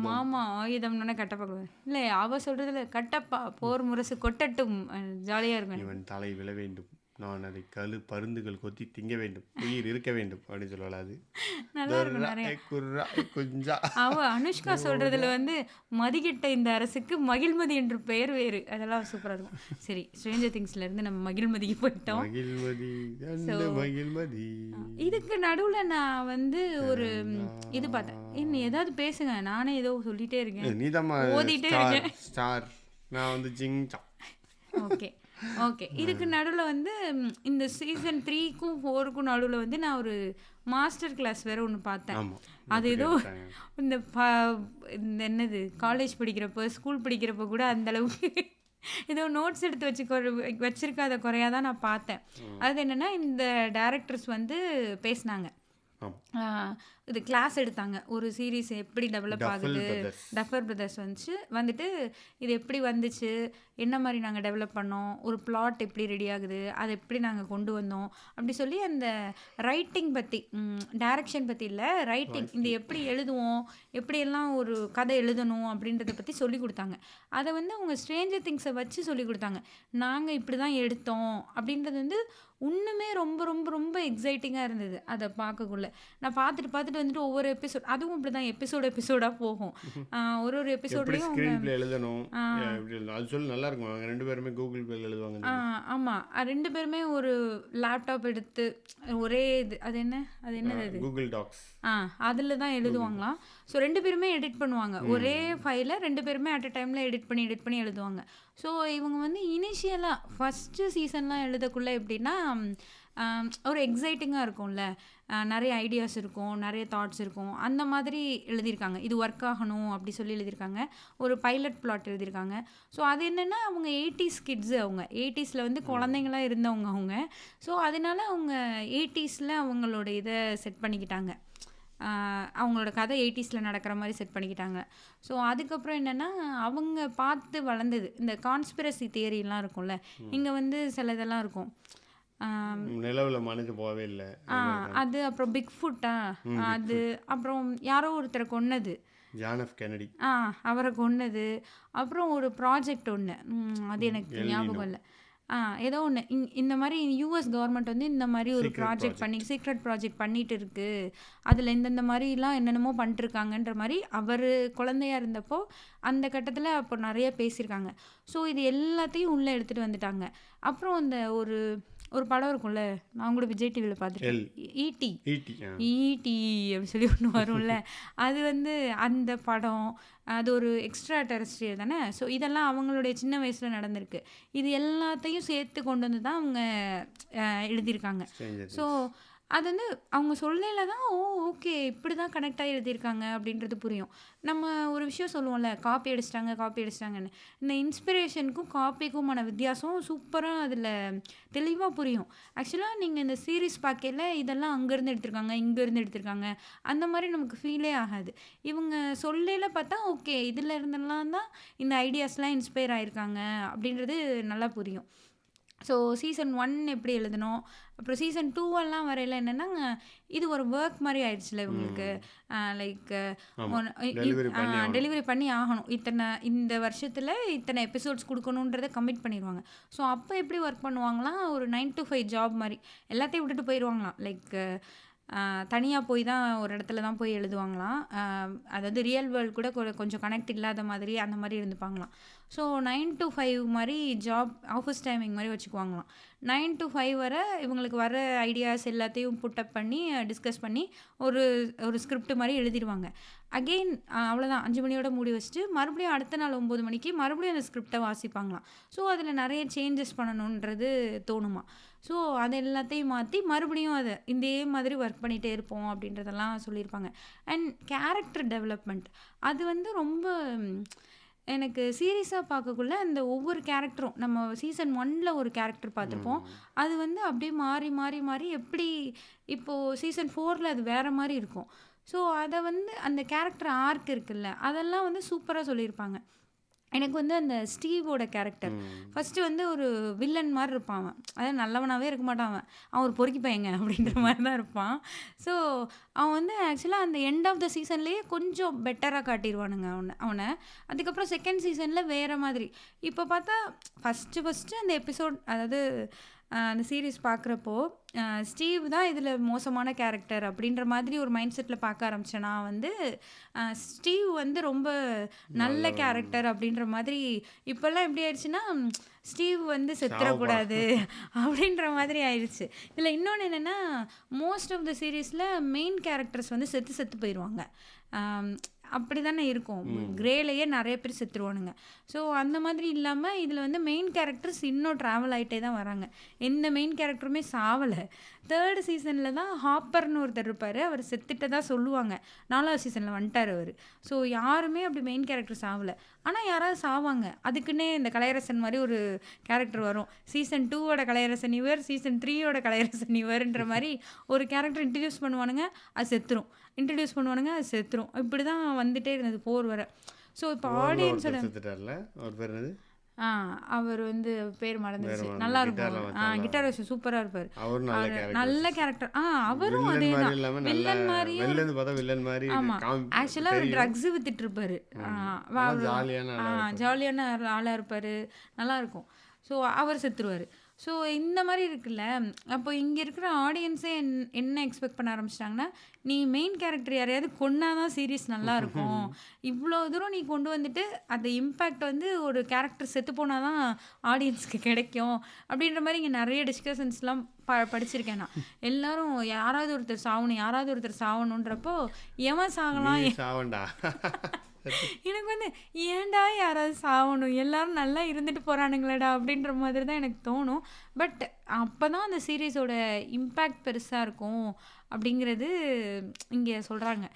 மாமா ஆயுதம்னு கட்டப்பா. இல்லை, அவ சொல்றதுல கட்டப்பா போர் முரசு கொட்டட்டும், ஜாலியா இருக்கும்.
இவன் தலை விழ வேண்டும், நான் அதை பருந்துகள் கொத்தி திங்க வேண்டும், உயிர் இருக்க வேண்டும் அப்படின்னு சொல்லல. அது
நல்லா இருக்கும். அவ அனுஷ்கா சொல்றதுல வந்து மதிக்கிட்ட இந்த அரசுக்கு மகிழ்மதி என்று பெயர் வேறு, அதெல்லாம் சூப்பரா இருக்கும். சரி, ஸ்ட்ரேஞ்சர் திங்ஸ்ல இருந்து நம்ம மகிழ்மதிக்கு போயிட்டோம். இதுக்கு நடுவுல நான் வந்து ஒரு இது பார்த்தேன். இன்னும் ஏதாவது பேசுங்க, நானே ஏதோ சொல்லிட்டே இருக்கேன், ஓதிட்டே இருக்கேன். ஓகே இதுக்கு நடுவில் வந்து இந்த சீசன் 3க்கும் 4க்கும் நடுவில் வந்து நான் ஒரு மாஸ்டர் கிளாஸ் வேறு ஒன்று பார்த்தேன். அது ஏதோ இந்த என்னது காலேஜ் படிக்கிறப்போ ஸ்கூல் படிக்கிறப்போ கூட அந்தளவுக்கு ஏதோ நோட்ஸ் எடுத்து வச்சிருக்காத குறையாதான் நான் பார்த்தேன். அது என்னென்னா, இந்த டைரக்டர்ஸ் வந்து பேசினாங்க, இது கிளாஸ் எடுத்தாங்க. ஒரு சீரீஸ் எப்படி டெவலப் ஆகுது, டஃபர் பிரதர்ஸ் வந்துட்டு இது எப்படி வந்துச்சு, என்ன மாதிரி நாங்கள் டெவலப் பண்ணோம், ஒரு பிளாட் எப்படி ரெடி ஆகுது, அதை எப்படி நாங்கள் கொண்டு வந்தோம் அப்படி சொல்லி அந்த ரைட்டிங் பற்றி, டைரக்ஷன் பற்றி இல்லை, ரைட்டிங், இந்த எப்படி எழுதுவோம், எப்படியெல்லாம் ஒரு கதை எழுதணும் அப்படின்றத பற்றி சொல்லி கொடுத்தாங்க. அதை வந்து அவங்க ஸ்ட்ரேஞ்சர் திங்ஸை வச்சு சொல்லி கொடுத்தாங்க. நாங்கள் இப்படி தான் எடுத்தோம் அப்படின்றது வந்து இன்னுமே ரொம்ப ரொம்ப ரொம்ப எக்ஸைட்டிங்காக இருந்தது. அதை பார்க்கக்குள்ள நான் பார்த்துட்டு வந்துட்டு ஒவ்வொரு எபிசோட், அதுவும் இப்படி தான் எபிசோடாக போகும். ஒரு எபிசோட்லையும்
எழுதணும், அது சொல்லி நல்லா இருக்கும். அவங்க 2 பேருமே கூகுள் பேல எழுதுவாங்க.
ஆமாம், 2 பேருமே ஒரு லேப்டாப் எடுத்து ஒரே இது, அது என்னது
கூகுள் டாக்ஸ்,
அதில் தான் எழுதுவாங்களாம். ஸோ 2 பேருமே எடிட் பண்ணுவாங்க, ஒரே ஃபைலை 2 பேருமே அட் அ டைமில் எடிட் பண்ணி எழுதுவாங்க. ஸோ இவங்க வந்து இனிஷியலாக ஃபஸ்ட்டு சீசன்லாம் எழுதக்குள்ளே எப்படின்னா, ஒரு எக்ஸைட்டிங்காக இருக்கும்ல. நிறைய ஐடியாஸ் இருக்கும், நிறைய தாட்ஸ் இருக்கும். அந்த மாதிரி எழுதியிருக்காங்க. இது ஒர்க் ஆகணும் அப்படி சொல்லி எழுதியிருக்காங்க. ஒரு பைலட் பிளாட் எழுதியிருக்காங்க. ஸோ அது என்னென்னா அவங்க 80s கிட்ஸு, அவங்க 80ஸில் வந்து குழந்தைங்களா இருந்தவங்க அவங்க. ஸோ அதனால அவங்க 80ஸில் அவங்களோட இதை செட் பண்ணிக்கிட்டாங்க. அவங்களோட கதை 80ஸில் நடக்கிற மாதிரி செட் பண்ணிக்கிட்டாங்க. ஸோ அதுக்கப்புறம் என்னென்னா அவங்க பார்த்து வளர்ந்தது இந்த கான்ஸ்பிரசி தியரிலாம் இருக்கும்ல. இங்கே வந்து சில இதெல்லாம் இருக்கும்.
நிலவில் மனித போகவே இல்லை,
அது அப்புறம் பிக் ஃபுட்டா, அது அப்புறம் யாரோ ஒருத்தரை கொன்னது,
ஜான் எஃப் கென்னடி
அவரை கொன்னது. அப்புறம் ஒரு ப்ராஜெக்ட் ஒன்று, அது எனக்கு ஞாபகம் இல்லை. ஏதோ ஒன்று இந்த மாதிரி யூஎஸ் கவர்மெண்ட் வந்து இந்த மாதிரி ஒரு ப்ராஜெக்ட் பண்ணி சீக்ரெட் ப்ராஜெக்ட் பண்ணிட்டு இருக்கு, அதில் இந்தந்த மாதிரிலாம் என்னென்னமோ பண்ணிட்டுருக்காங்கன்ற மாதிரி அவர் குழந்தையா இருந்தப்போ அந்த கட்டத்தில் அப்போ நிறைய பேசியிருக்காங்க. ஸோ இது எல்லாத்தையும் உள்ளே எடுத்துகிட்டு வந்துட்டாங்க. அப்புறம் அந்த ஒரு படம் இருக்கும்ல, நான் கூட விஜய் டிவியில் பார்த்துருக்கேன், ஈடி அப்படி சொல்லி ஒன்று வரும்ல. அது வந்து அந்த படம், அது ஒரு எக்ஸ்ட்ரா டெரஸ்ட்ரியல் தானே. ஸோ இதெல்லாம் அவங்களுடைய சின்ன வயசில் நடந்திருக்கு. இது எல்லாத்தையும் சேர்த்து கொண்டு வந்து தான் அவங்க எழுதியிருக்காங்க. ஸோ அது வந்து அவங்க சொல்லல தான் ஓகே இப்படி தான் கனெக்ட் ஆகி எழுதியிருக்காங்க அப்படின்றது புரியும். நம்ம ஒரு விஷயம் சொல்லுவோம்ல, காப்பி அடிச்சிட்டாங்கன்னு. இந்த இன்ஸ்பிரேஷனுக்கும் காப்பிக்குமான வித்தியாசம் சூப்பராக அதில் தெளிவாக புரியும். ஆக்சுவலாக நீங்கள் இந்த சீரீஸ் பார்க்கல இதெல்லாம் அங்கேருந்து எடுத்திருக்காங்க, இங்கேருந்து எடுத்திருக்காங்க அந்த மாதிரி நமக்கு ஃபீலே ஆகாது. இவங்க சொல்லல பார்த்தா ஓகே இதில் இருந்தெல்லாம் தான் இந்த ஐடியாஸ்லாம் இன்ஸ்பயர் ஆகிருக்காங்க அப்படின்றது நல்லா புரியும். ஸோ சீசன் 1 எப்படி எழுதணும், அப்புறம் சீசன் 2 வரையில என்னென்னா இது ஒரு ஒர்க் மாதிரி ஆயிடுச்சுல இவங்களுக்கு. லைக் டெலிவரி பண்ணி ஆகணும், இந்த வருஷத்தில் இத்தனை எபிசோட்ஸ் கொடுக்கணுன்றதை கமிட் பண்ணிடுவாங்க. ஸோ அப்போ எப்படி ஒர்க் பண்ணுவாங்களாம், ஒரு 9 to 5 ஜாப் மாதிரி எல்லாத்தையும் விட்டுட்டு போயிடுவாங்களாம். லைக் தனியாக போய் தான் ஒரு இடத்துல தான் போய் எழுதுவாங்களாம். அதாவது ரியல் வேர்ல்டு கூட கொஞ்சம் கனெக்ட் இல்லாத மாதிரி அந்த மாதிரி இருந்துப்பாங்களாம். ஸோ 9 to 5 மாதிரி ஜாப் ஆஃபீஸ் டைமிங் மாதிரி வச்சுக்குவாங்களாம். 9 to 5 வரை இவங்களுக்கு வர ஐடியாஸ் எல்லாத்தையும் புட்டப் பண்ணி டிஸ்கஸ் பண்ணி ஒரு ஸ்கிரிப்ட் மாதிரி எழுதிடுவாங்க. அகெயின் அவ்வளோதான், 5 மணியோட மூடி வச்சுட்டு மறுபடியும் அடுத்த நாள் 9 மணிக்கு மறுபடியும் அந்த ஸ்கிரிப்டை வாசிப்பாங்களாம். ஸோ அதில் நிறைய சேஞ்சஸ் பண்ணணுன்றது தோணுமா. ஸோ அது எல்லாத்தையும் மாற்றி மறுபடியும் அதை இதே மாதிரி ஒர்க் பண்ணிகிட்டே இருப்போம் அப்படின்றதெல்லாம் சொல்லியிருப்பாங்க. அண்ட் கேரக்டர் டெவலப்மெண்ட் அது வந்து ரொம்ப எனக்கு சீரியஸாக பார்க்கக்குள்ள அந்த ஒவ்வொரு கேரக்டரும் நம்ம சீசன் 1 ஒரு கேரக்டர் பார்த்துருப்போம். அது வந்து அப்படியே மாறி மாறி மாறி எப்படி இப்போது சீசன் 4 அது வேறு மாதிரி இருக்கும். ஸோ அதை வந்து அந்த கேரக்டர் ஆர்க் இருக்குல்ல அதெல்லாம் வந்து சூப்பராக சொல்லியிருப்பாங்க. எனக்கு வந்து அந்த ஸ்டீவோட கேரக்டர் ஃபஸ்ட்டு வந்து ஒரு வில்லன் மாதிரி இருப்பான். அவன் அதாவது நல்லவனாகவே இருக்க மாட்டான், அவன் ஒரு பொறுக்கி பையங்க அப்படின்ற மாதிரி தான் இருப்பான். ஸோ அவன் வந்து ஆக்சுவலாக அந்த எண்ட் ஆஃப் த சீசன்லேயே கொஞ்சம் பெட்டராக காட்டிடுவானுங்க அவனை. அதுக்கப்புறம் செகண்ட் சீசனில் வேறு மாதிரி. இப்போ பார்த்தா ஃபஸ்ட்டு அந்த எபிசோட், அதாவது அந்த சீரீஸ் பார்க்குறப்போ ஸ்டீவ் தான் இதில் மோசமான கேரக்டர் அப்படின்ற மாதிரி ஒரு மைண்ட் செட்டில் பார்க்க ஆரம்பித்தேன். நான் வந்து ஸ்டீவ் வந்து ரொம்ப நல்ல கேரக்டர் அப்படின்ற மாதிரி. இப்போல்லாம் எப்படி ஆயிடுச்சுன்னா ஸ்டீவ் வந்து செத்துறக்கூடாது அப்படின்ற மாதிரி ஆயிடுச்சு. இதில் இன்னொன்று என்னென்னா மோஸ்ட் ஆஃப் த சீரீஸில் மெயின் கேரக்டர்ஸ் வந்து செத்து போயிடுவாங்க. அப்படி தானே இருக்கும், கிரேலையே நிறைய பேர் செத்துருவானுங்க. ஸோ அந்த மாதிரி இல்லாமல் இதில் வந்து மெயின் கேரக்டர்ஸ் இன்னும் ட்ராவல் ஆகிட்டே தான் வராங்க. எந்த மெயின் கேரக்டருமே சாவலை. 3rd சீசனில் தான் ஹாப்பர்னு ஒருத்தர் இருப்பார், அவர் செத்துட்டு தான் சொல்லுவாங்க. 4வது சீசனில் வந்துட்டார் அவர். ஸோ யாருமே அப்படி மெயின் கேரக்டர் சாவலை. ஆனால் யாராவது சாவாங்க, அதுக்குன்னே இந்த கலையரசன் மாதிரி ஒரு கேரக்டர் வரும். சீசன் 2 கலையரசன் இவர், சீசன் 3 கலையரசன் இவர்ன்ற மாதிரி ஒரு கேரக்டர் இன்ட்ரடியூஸ் பண்ணுவானுங்க, அது செத்துரும். இன்ட்ரடியூஸ் பண்ணுவானுங்க, அது செத்துரும். இப்படி தான் வந்துட்டே இருந்தது 4 வரை. ஸோ இப்போ ஆடியன்ஸோட அவர் வந்து பேர் மறந்துச்சு, நல்லா இருக்கும். கிட்டார் வச்சு சூப்பராக இருப்பார், நல்ல கேரக்டர். அவரும் அதே தான் வில்லன் மாதிரி. ஆமாம், ஆக்சுவலாக அவர் ட்ரக்ஸ் வித்துட்டு இருப்பாரு, ஜாலியான ஆளாக இருப்பார், நல்லாயிருக்கும். ஸோ அவர் செத்துருவார். ஸோ இந்த மாதிரி இருக்குல்ல, அப்போ இங்கே இருக்கிற ஆடியன்ஸே என்ன எக்ஸ்பெக்ட் பண்ண ஆரம்பிச்சிட்டாங்கன்னா, நீ மெயின் கேரக்டர் யாரையாவது கொன்னாதான் சீரீஸ் நல்லாயிருக்கும், இவ்வளோ தூரம் நீ கொண்டு வந்துட்டு அந்த இம்பேக்ட் வந்து ஒரு கேரக்டர் செத்து போனால் தான் ஆடியன்ஸ்க்கு கிடைக்கும் அப்படின்ற மாதிரி இங்கே நிறைய டிஸ்கஷன்ஸ்லாம் படிச்சிருக்கேன் நான். எல்லாரும் யாராவது ஒருத்தர் சாகணுன்றப்போ எவன் சாகலாம் எனக்கு வந்து ஏன்டா யாராவது சாவணும், எல்லாரும் நல்லா இருந்துட்டு போறானுங்களேடா அப்படின்ற மாதிரி தான் எனக்கு தோணும். பட் அப்பதான் அந்த சீரிஸோட இம்பேக்ட் பெருசா இருக்கும் அப்படிங்கிறது இங்க சொல்றாங்க.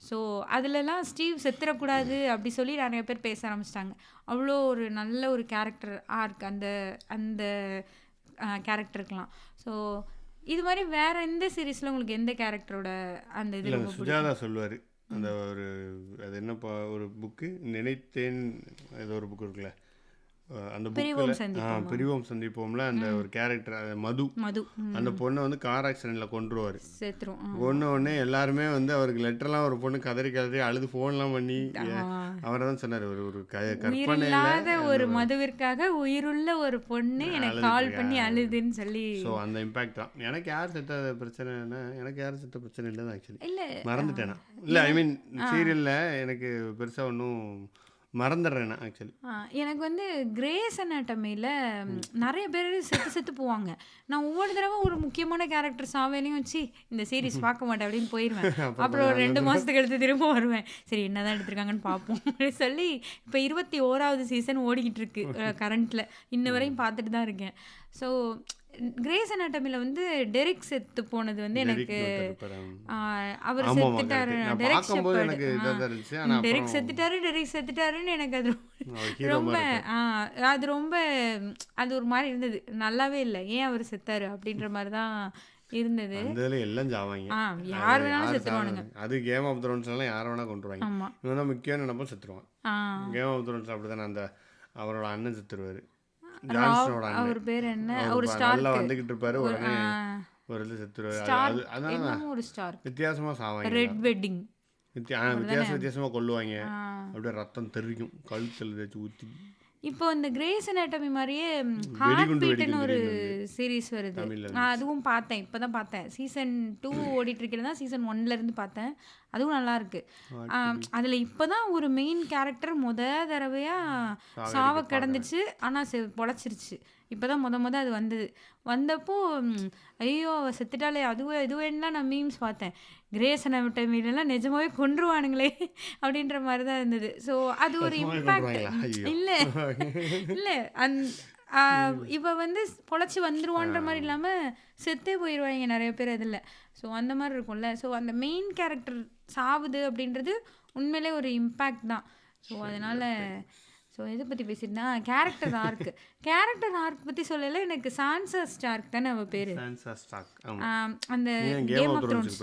ஸோ அதுலலாம் ஸ்டீவ் செத்துறக்கூடாது அப்படி சொல்லி நெறைய பேர் பேச ஆரம்பிச்சிட்டாங்க. அவ்வளோ ஒரு நல்ல ஒரு கேரக்டர் ஆர்க் அந்த அந்த கேரக்டருக்கலாம். ஸோ இது மாரி வேற எந்த சீரிஸ்ல உங்களுக்கு எந்த கேரக்டரோட அந்த இது
இல்லை
ரொம்ப
அந்த
பிடிக்கும்?
சுஜாதா சொல்லுவார் அந்த ஒரு அது என்னப்பா ஒரு புக்கு நினைத்தேன் ஏதோ ஒரு புக்கு இருக்குல்ல அந்த
பிரிவோம்
புக்கில்
சந்திப்போமா?
பிரிவோம் சந்திப்போம்ல அந்த ஒரு கேரக்டர் மது
மது.
அந்த பொண்ணை வந்து கார் ஆக்சிடெண்ட்டில் கொன்றுவார்.
செத்துரும்.
உடனே எல்லாருமே வந்து அவருக்கு லெட்டர்லாம் ஒரு பொண்ணு கதறி கதறி அழுது ஃபோன்லாம் பண்ணி அவரை தான் சொன்னார் ஒரு ஒரு கற்பனையில்
உயிரில்லாத ஒரு மதுவிற்காக உயிருள்ள ஒரு பொண்ணு எனக்கு கால் பண்ணி அழுதுன்னு சொல்லி.
ஸோ அந்த இம்பேக்ட் தான். எனக்கு யார் செத்த பிரச்சனைன்னா எனக்கு யாரும் செத்த பிரச்சனை இல்லை தான் ஆக்சுவலி.
இல்ல
மறந்துட்டேனா இல்லை ஐ மீன் சீரியலில் எனக்கு பெருசாக ஒன்றும் மறந்துடுறேன் ஆக்சுவலி.
எனக்கு வந்து கிரேஸ் அனாட்டமியில் நிறைய பேர் செத்து செத்து போவாங்க. நான் ஒவ்வொரு தடவை ஒரு முக்கியமான கேரக்டர் சாவேலையும் வச்சு இந்த சீரிஸ் பார்க்க மாட்டேன் அப்படின்னு போயிடுவேன். அப்புறம் ஒரு 2 மாதத்துக்கு எடுத்து திரும்ப வருவேன். சரி என்னதான் எடுத்திருக்காங்கன்னு பார்ப்போம் அப்படின்னு சொல்லி இப்போ 21வது சீசன் ஓடிக்கிட்டு இருக்கு கரண்ட்டில். இன்ன வரையும் பார்த்துட்டு தான் இருக்கேன். ஸோ கிரேஸ் அனாட்டமியில் வந்து டெரிக் செத்து போனது வந்து எனக்கு அவர் செத்துட்டாரு. டெரிக் ஷெப்பர்டு டெரிக் செத்துட்டாருன்னு எனக்கு அது ரொம்ப அது ரொம்ப அது ஒரு மாதிரி இருந்தது. நல்லாவே இல்லை. ஏன் அவர் செத்தாரு அப்படின்ற மாதிரி தான் இருந்தது.
எல்லாம் ஜாவாங்க.
யார் வேணாலும் செத்துருவானுங்க.
அது கேம் ஆஃப் த்ரோன்ஸ்லாம் யாரை வேணா கொண்டுருவாங்க.
ஆமாம்,
இவன் தான் முக்கியம் நினைப்போம் செத்துருவான். கேம் ஆஃப் த்ரோன்ஸ் அப்படிதானே அந்த அவரோட அண்ணன் செத்துருவாரு.
அவர் பேர் என்ன, ஒரு ஸ்டார்
வந்துகிட்டு இருப்பாரு உடனே ஒரு இது செத்துருவாரு. அதான்
ஒரு ஸ்டார்
வித்தியாசமா சாவாங்க.
ரெட் வெட்டிங்
வித்தியாசமா கொல்லுவாங்க. அப்படியே ரத்தம் தெரிக்கும் கழுத்தில் வச்சு ஊற்றி.
இப்போ இந்த கிரேஸ் அனாட்டமி மாதிரியே ஹார்ட் பீட்னு ஒரு சீரீஸ் வருது. நான் அதுவும் பார்த்தேன். இப்போ தான் பார்த்தேன். சீசன் 2 ஓடிட்டு இருக்கிறதா சீசன் 1லேருந்து பார்த்தேன். அதுவும் நல்லா இருக்கு. அதில் இப்போ தான் ஒரு மெயின் கேரக்டர் தடவையாக சாவ கிடந்துச்சு. ஆனால் பொழைச்சிருச்சு. இப்போ தான் முத அது வந்தப்போ ஐயோ அவள் செத்துட்டாலே இதுவேன்னா நான் மீம்ஸ் பார்த்தேன். கிரேஸ் அனாட்டமிலாம் நிஜமாவே கொன்றுவானுங்களே அப்படின்ற மாதிரி தான் இருந்தது. ஸோ அது ஒரு இம்பேக்ட் இல்லை இவ வந்து பொழைச்சி வந்துருவான்ற மாதிரி இல்லாமல் செத்தே போயிடுவாங்க நிறைய பேர் அதில். ஸோ அந்த மாதிரி இருக்கும்ல. ஸோ அந்த மெயின் கேரக்டர் சாவுது அப்படின்றது உண்மையிலே ஒரு இம்பேக்ட் தான். ஸோ அதனால் ஸோ எதை பற்றி பேசிட்டுனா கேரக்டர் ஆர்க் பற்றி சொல்லலை. எனக்கு சான்சா ஸ்டார்க் தானே அவள் பேர். அந்த கேம் ஆஃப் த்ரோன்ஸ்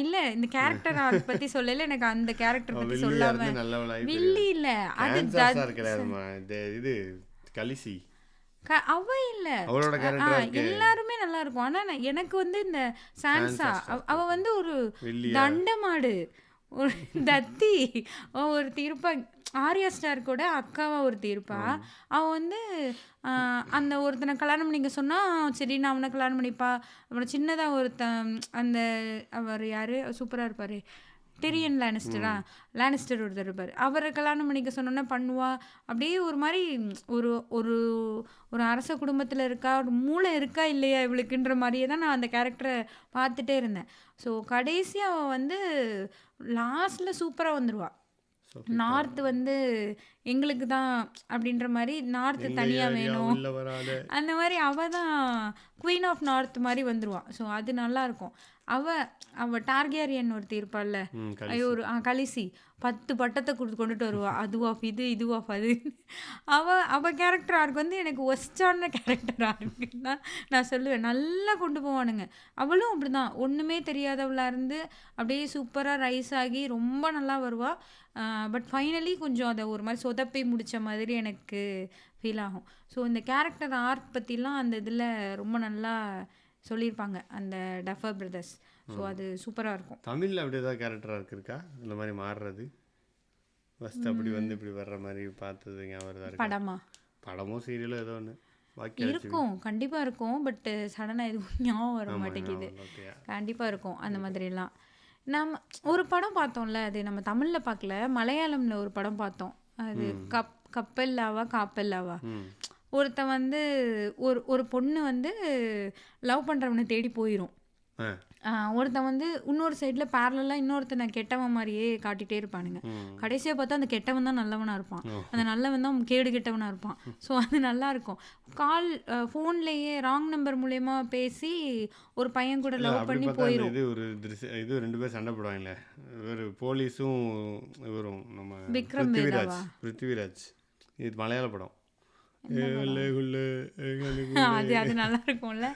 இல்லை இந்த கேரக்டர் ஆர்க் பற்றி சொல்லலை. எனக்கு அந்த கேரக்டர் பற்றி சொல்லாமல் வில்லி இல்லை அது
இது கலிசி
அவ இல்ல எல்லாருமே நல்லா இருக்கும். ஆனா எனக்கு வந்து இந்த சான்சா அவ வந்து ஒரு தண்டமாடு ஒரு தத்தி ஒருத்தி இருப்பா. ஆர்யா ஸ்டார்க்கோட அக்காவா ஒருத்தி இருப்பா. அவன் வந்து அந்த ஒருத்தனை கல்யாணம் பண்ணிக்க சொன்னா சரி நான் அவனை கல்யாணம் பண்ணிப்பா. அப்புறம் சின்னதாக ஒருத்தன் அந்த அவர் யாரு சூப்பராக இருப்பார் டிரியன் லானிஸ்டர் ஒருத்தர் இருப்பார். அவரை கல்யாணம் பண்ணிக்க சொன்னோன்னா பண்ணுவா. அப்படியே ஒரு மாதிரி ஒரு ஒரு ஒரு அரச குடும்பத்தில் இருக்கா, ஒரு மூளை இருக்கா இல்லையா இவளுக்குன்ற மாதிரியே தான் நான் அந்த கேரக்டரை பார்த்துட்டே இருந்தேன். ஸோ கடைசி அவள் வந்து லாஸ்ட்டில் சூப்பராக வந்துடுவா. நார்த் வந்து எங்களுக்கு தான் அப்படின்ற மாதிரி நார்த்து தனியாக வேணும் அந்த மாதிரி அவள் தான் குவீன் ஆஃப் நார்த் மாதிரி வந்துடுவான். ஸோ அது நல்லாயிருக்கும். அவள் டார்கேரியன் ஒருத்தி இருப்பாள்ல ஒரு கலிசி 10 பட்டத்தை கொண்டுட்டு வருவா. அது ஆஃப் இது ஆஃப் அது. அவள் கேரக்டர் ஆர்க்கு வந்து எனக்கு ஒஸ்டான கேரக்டர் ஆர்க்கு தான் நான் சொல்லுவேன். நல்லா கொண்டு போவானுங்க. அவளும் அப்படி தான் ஒன்றுமே தெரியாதவளாக இருந்து அப்படியே சூப்பராக ரைஸ் ஆகி ரொம்ப நல்லா வருவாள். பட் ஃபைனலி கொஞ்சம் அதை ஒரு மாதிரி சொதப்பி முடித்த மாதிரி எனக்கு ஃபீல் ஆகும். ஸோ இந்த கேரக்டர் ஆர்க் பற்றிலாம் அந்த இதில் ரொம்ப நல்லா சொல்லியிருப்பாங்க அந்த டஃபர் பிரதர்ஸ். ஸோ அது சூப்பராக இருக்கும்.
தமிழில் அப்படி ஏதாவது கேரக்டராக இருக்கா இந்த மாதிரி மாறுறது ஃபஸ்ட் அப்படி வந்து இப்படி வர்ற மாதிரி பார்த்தது ஞாபகம்? படமோ சீரியலோ ஏதோ ஒன்று
இருக்கும் கண்டிப்பாக இருக்கும். பட் சடனாக எதுவும் ஞாபகம் வர மாட்டேங்குது. கண்டிப்பாக இருக்கும் அந்த மாதிரிலாம். நம்ம ஒரு படம் பார்த்தோம்ல, அது நம்ம தமிழில் பார்க்கல, மலையாளமில் ஒரு படம் பார்த்தோம். அது காப்பெல்லாவா ஒருத்தன் வந்து ஒரு பொண்ணு வந்து லவ் பண்ணுறவனை தேடி போயிடும். ஒருத்தன் வந்து இன்னொரு சைடில் பேரலாக இன்னொருத்தனை கெட்டவன் மாதிரியே காட்டிகிட்டே இருப்பானுங்க. கடைசியாக பார்த்தா அந்த கெட்டவன் தான் நல்லவனாக இருப்பான், அந்த நல்லவன் தான் கேடு கெட்டவனாக இருப்பான். ஸோ அது நல்லாயிருக்கும். ஃபோன்லேயே ராங் நம்பர் மூலயமா பேசி ஒரு பையன் கூட லவ் பண்ணி போயிடும்.
இது 2 பேர் சண்டை போடுவாங்களே, ஒரு போலீஸும் இவரும் நம்ம
விக்ரம்
பிருத்திவிராஜ். இது மலையாள படம்.
அது நல்லா இருக்கும்ல.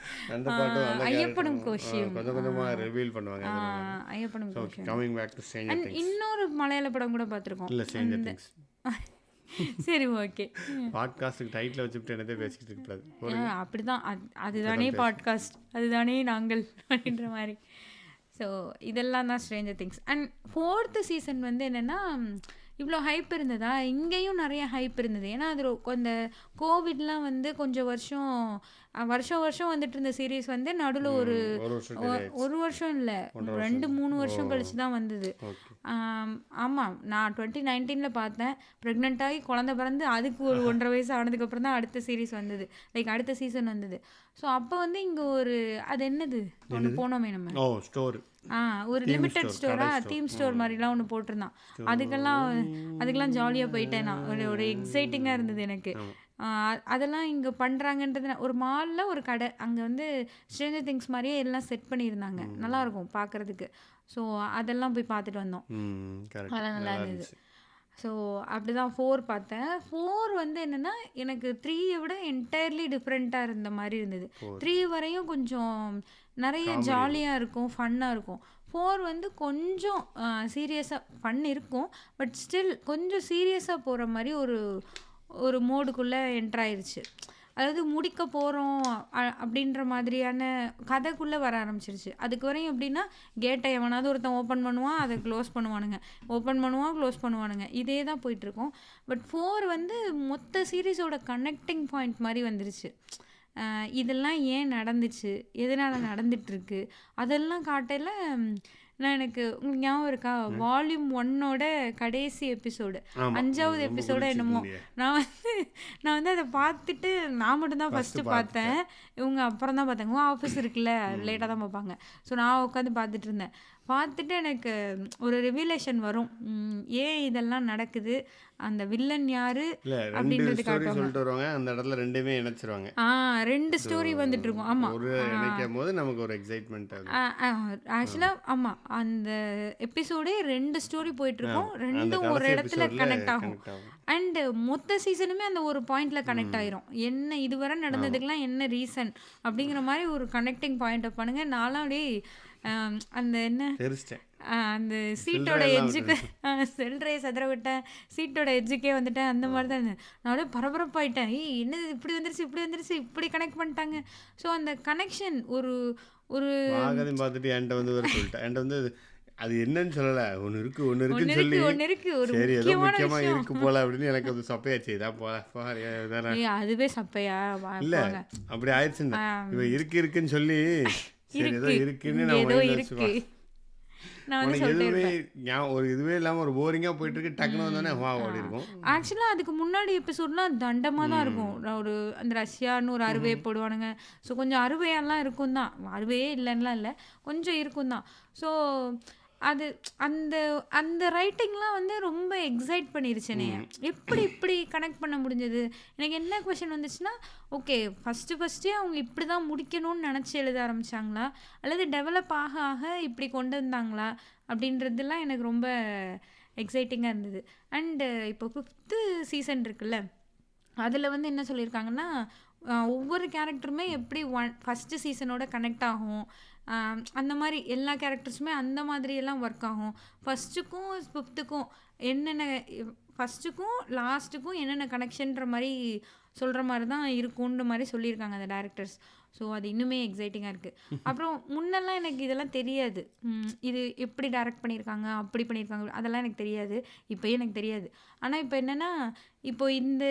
ஐயப்பனும் கோஷியும்
கொஞ்சம் கொஞ்சமா ரிவீல் பண்ணுவாங்க.
Ayyappanum Koshiyum.
Coming back to stranger things.
இன்னொரு மலையாள படம் கூட பார்த்துருக்கோம்.
இல்ல ஸ்ட்ரேஞ்சர் திங்ஸ்.
சரி, ஓகே.
பாட்காஸ்டுக்கு டைட்டில் வச்சுட்டு என்னதே பேசிக்கிட்டு இருக்கக்கூடாது.
அப்படிதான், அதுதானே பாட்காஸ்ட், அதுதானே நாங்கள் அப்படின்ற மாதிரி. ஸோ இதெல்லாம் தான் Stranger things. And 4th season வந்து என்னென்னா இவ்வளோ ஹைப் இருந்ததா, இங்கேயும் நிறைய ஹைப் இருந்தது. ஏன்னா அது அந்த கோவிட்லாம் வந்து கொஞ்சம் வருஷம் வந்துட்டு இருந்த சீரீஸ் வந்து நடுவில் ஒரு வருஷம் இல்லை, 2-3 வருஷம் கழிச்சு தான் வந்தது. ஆமாம், நான் 2019 பார்த்தேன். ப்ரெக்னென்ட் ஆகி குழந்தை பிறந்து அதுக்கு ஒரு 1.5 வயசு ஆனதுக்கப்புறம் தான் அடுத்த சீரீஸ் வந்தது, அடுத்த சீசன் வந்தது. ஸோ அப்போ வந்து இங்கே அது என்னது ஒன்று போனோமே நம்ம, ஒரு லிமிட்டட் ஸ்டோரா, தீம் ஸ்டோர் மாதிரிலாம் ஒன்று போட்டிருந்தான். அதுக்கெல்லாம் ஜாலியாக போயிட்டேன் நான். ஒரு எக்ஸைட்டிங்காக இருந்தது எனக்கு. அதெல்லாம் இங்கே பண்ணுறாங்கன்றது. ஒரு மாலில் ஒரு கடை, அங்கே வந்து ஸ்ட்ரேஞ்சர் திங்ஸ் மாதிரியே எல்லாம் செட் பண்ணியிருந்தாங்க, நல்லாயிருக்கும் பார்க்குறதுக்கு. ஸோ அதெல்லாம் போய் பார்த்துட்டு வந்தோம், அதெல்லாம் நல்லா இருந்தது. ஸோ அப்படி தான் 4 பார்த்தேன். 4 வந்து என்னென்னா எனக்கு 3 விட என்டையர்லி டிஃப்ரெண்ட்டாக இருந்த மாதிரி இருந்தது. 3 வரையும் கொஞ்சம் நிறைய ஜாலியாக இருக்கும், ஃபன்னாக இருக்கும். 4 வந்து கொஞ்சம் சீரியஸாக ஃபன் இருக்கும், பட் ஸ்டில் கொஞ்சம் சீரியஸாக போகிற மாதிரி ஒரு மோடுக்குள்ளே என்ட்ராயிருச்சு. அதாவது முடிக்க போகிறோம் அப்படின்ற மாதிரியான கதைக்குள்ளே வர ஆரம்பிச்சிருச்சு. அதுக்கு வரையும் எப்படின்னா, கேட்டை எவனாவது ஒருத்தன் ஓப்பன் பண்ணுவான், அதை க்ளோஸ் பண்ணுவானுங்க, க்ளோஸ் பண்ணுவானுங்க, இதே தான் போயிட்டுருக்கோம். பட் 4 வந்து மொத்த சீரீஸோட கனெக்டிங் பாயிண்ட் மாதிரி வந்துருச்சு. இதெல்லாம் ஏன் நடந்துச்சு, எதனால் நடந்துகிட்ருக்கு, அதெல்லாம் காட்டையில் எனக்கு உங்களுக்கு ஞாபகம் இருக்கா, வால்யூம் 1 கடைசி எபிசோடு, 5வது எபிசோடு என்னமோ, நான் வந்து அதை பார்த்துட்டு நான் மட்டும்தான் ஃபஸ்ட்டு பார்த்தேன். இவங்க அப்புறம் தான் பார்த்தாங்க. ஆஃபீஸ் இருக்குல்ல, லேட்டாக தான் பார்ப்பாங்க. ஸோ நான் உட்காந்து பார்த்துட்டு இருந்தேன். பார்த்துட்டு எனக்கு ஒரு ரிவிலேஷன் வரும், ஏன் இதெல்லாம் நடக்குது, அந்த வில்லன் யாரு அப்படின்றது காட்டுவாங்க.
அந்த இடத்துல ரெண்டுமே இணைச்சிருவாங்க.
2 ஸ்டோரி வந்துட்டு இருக்கும். ஆமாம்,
நினைக்கும் போது நமக்கு ஒரு எக்ஸைட்மெண்ட்.
ஆக்சுவலாக ஆமாம், அந்த எபிசோடே 2 ஸ்டோரி போயிட்டு இருக்கும், ரெண்டும் ஒரு இடத்துல கனெக்ட் ஆகும். அண்ட் மொத்த சீசனுமே அந்த ஒரு பாயிண்ட்ல கனெக்ட் ஆயிரும். என்ன இதுவரை நடந்ததுக்கெல்லாம் என்ன ரீசன் அப்படிங்கிற மாதிரி ஒரு கனெக்டிங் பாயிண்ட் பண்ணுங்க. நான்லாம் அப்படியே அந்த என்ன அந்த சீட்டோட எட்ஜுக்கு செல்றையை சதுர விட்டேன், சீட்டோட எட்ஜுக்கே வந்துட்டேன், அந்த மாதிரி தான் இருந்தேன். நான் அப்படியே பரபரப்பாயிட்டேன். என்ன இப்படி வந்துருச்சு, இப்படி கனெக்ட் பண்ணிட்டாங்க. ஸோ அந்த கனெக்ஷன் ஒரு
பார்த்துட்டு என்கிட்ட வந்து சொல்லிட்டேன். என்கிட்ட வந்து அது என்னன்னு சொல்லலை, ஒன்று இருக்குன்னு சொல்லி சரி ஏதோ முக்கியமாக இருக்கு போல அப்படின்னு எனக்கு அது சப்பையாச்சு. இதான் போல
அதுவே சப்பையா
இல்லை, அப்படி ஆயிடுச்சுன்னு இவன் இருக்குன்னு சொல்லி சரி ஏதோ இருக்குன்னு ஒரு இதுவே இல்லாமல் ஒரு போரிங்காக போயிட்டு இருக்கு, டக்குனு வந்தோடனே வா ஓடி இருக்கும்.
ஆக்சுவலாக அதுக்கு முன்னாடி எபிசோட்லாம் தண்டமாக தான் இருக்கும். ஒரு அந்த ரஷ்யான்னு ஒரு அறுவையை போடுவானுங்க. ஸோ கொஞ்சம் அறுவையெல்லாம் இருக்கும் தான், அறுவையே இல்லைன்னா இல்லை, கொஞ்சம் இருக்கும் தான். ஸோ அது அந்த ரைட்டிங்லாம் வந்து ரொம்ப எக்ஸைட் பண்ணிருச்சேனே, இப்படி கனெக்ட் பண்ண முடிஞ்சது. எனக்கு என்ன கொஷின் வந்துச்சுன்னா, ஓகே ஃபஸ்ட்டே அவங்க இப்படி தான் முடிக்கணும்னு நினச்சி எழுத ஆரம்பித்தாங்களா, அல்லது டெவலப் ஆக ஆக இப்படி கொண்டு வந்தாங்களா அப்படின்றதுலாம் எனக்கு ரொம்ப எக்ஸைட்டிங்காக இருந்தது. அண்டு இப்போ 5th சீசன் இருக்குல்ல, அதில் வந்து என்ன சொல்லியிருக்காங்கன்னா, ஒவ்வொரு கேரக்டருமே எப்படி ஃபஸ்ட்டு சீசனோட கனெக்ட் ஆகும், அந்த மாதிரி எல்லா கேரக்டர்ஸுமே அந்த மாதிரியெல்லாம் ஒர்க் ஆகும். ஃபஸ்ட்டுக்கும் 5th என்னென்ன, ஃபஸ்ட்டுக்கும் லாஸ்ட்டுக்கும் என்னென்ன கனெக்ஷன்ற மாதிரி சொல்கிற மாதிரி தான் இருக்குன்ற மாதிரி சொல்லியிருக்காங்க அந்த டேரக்டர்ஸ். ஸோ அது இன்னுமே எக்ஸைட்டிங்காக இருக்குது. அப்புறம் முன்னெல்லாம் எனக்கு இதெல்லாம் தெரியாது, இது எப்படி டைரக்ட் பண்ணியிருக்காங்க, அப்படி பண்ணியிருக்காங்க, அதெல்லாம் எனக்கு தெரியாது. இப்போயும் எனக்கு தெரியாது. ஆனால் இப்போ என்னென்னா, இப்போ இந்த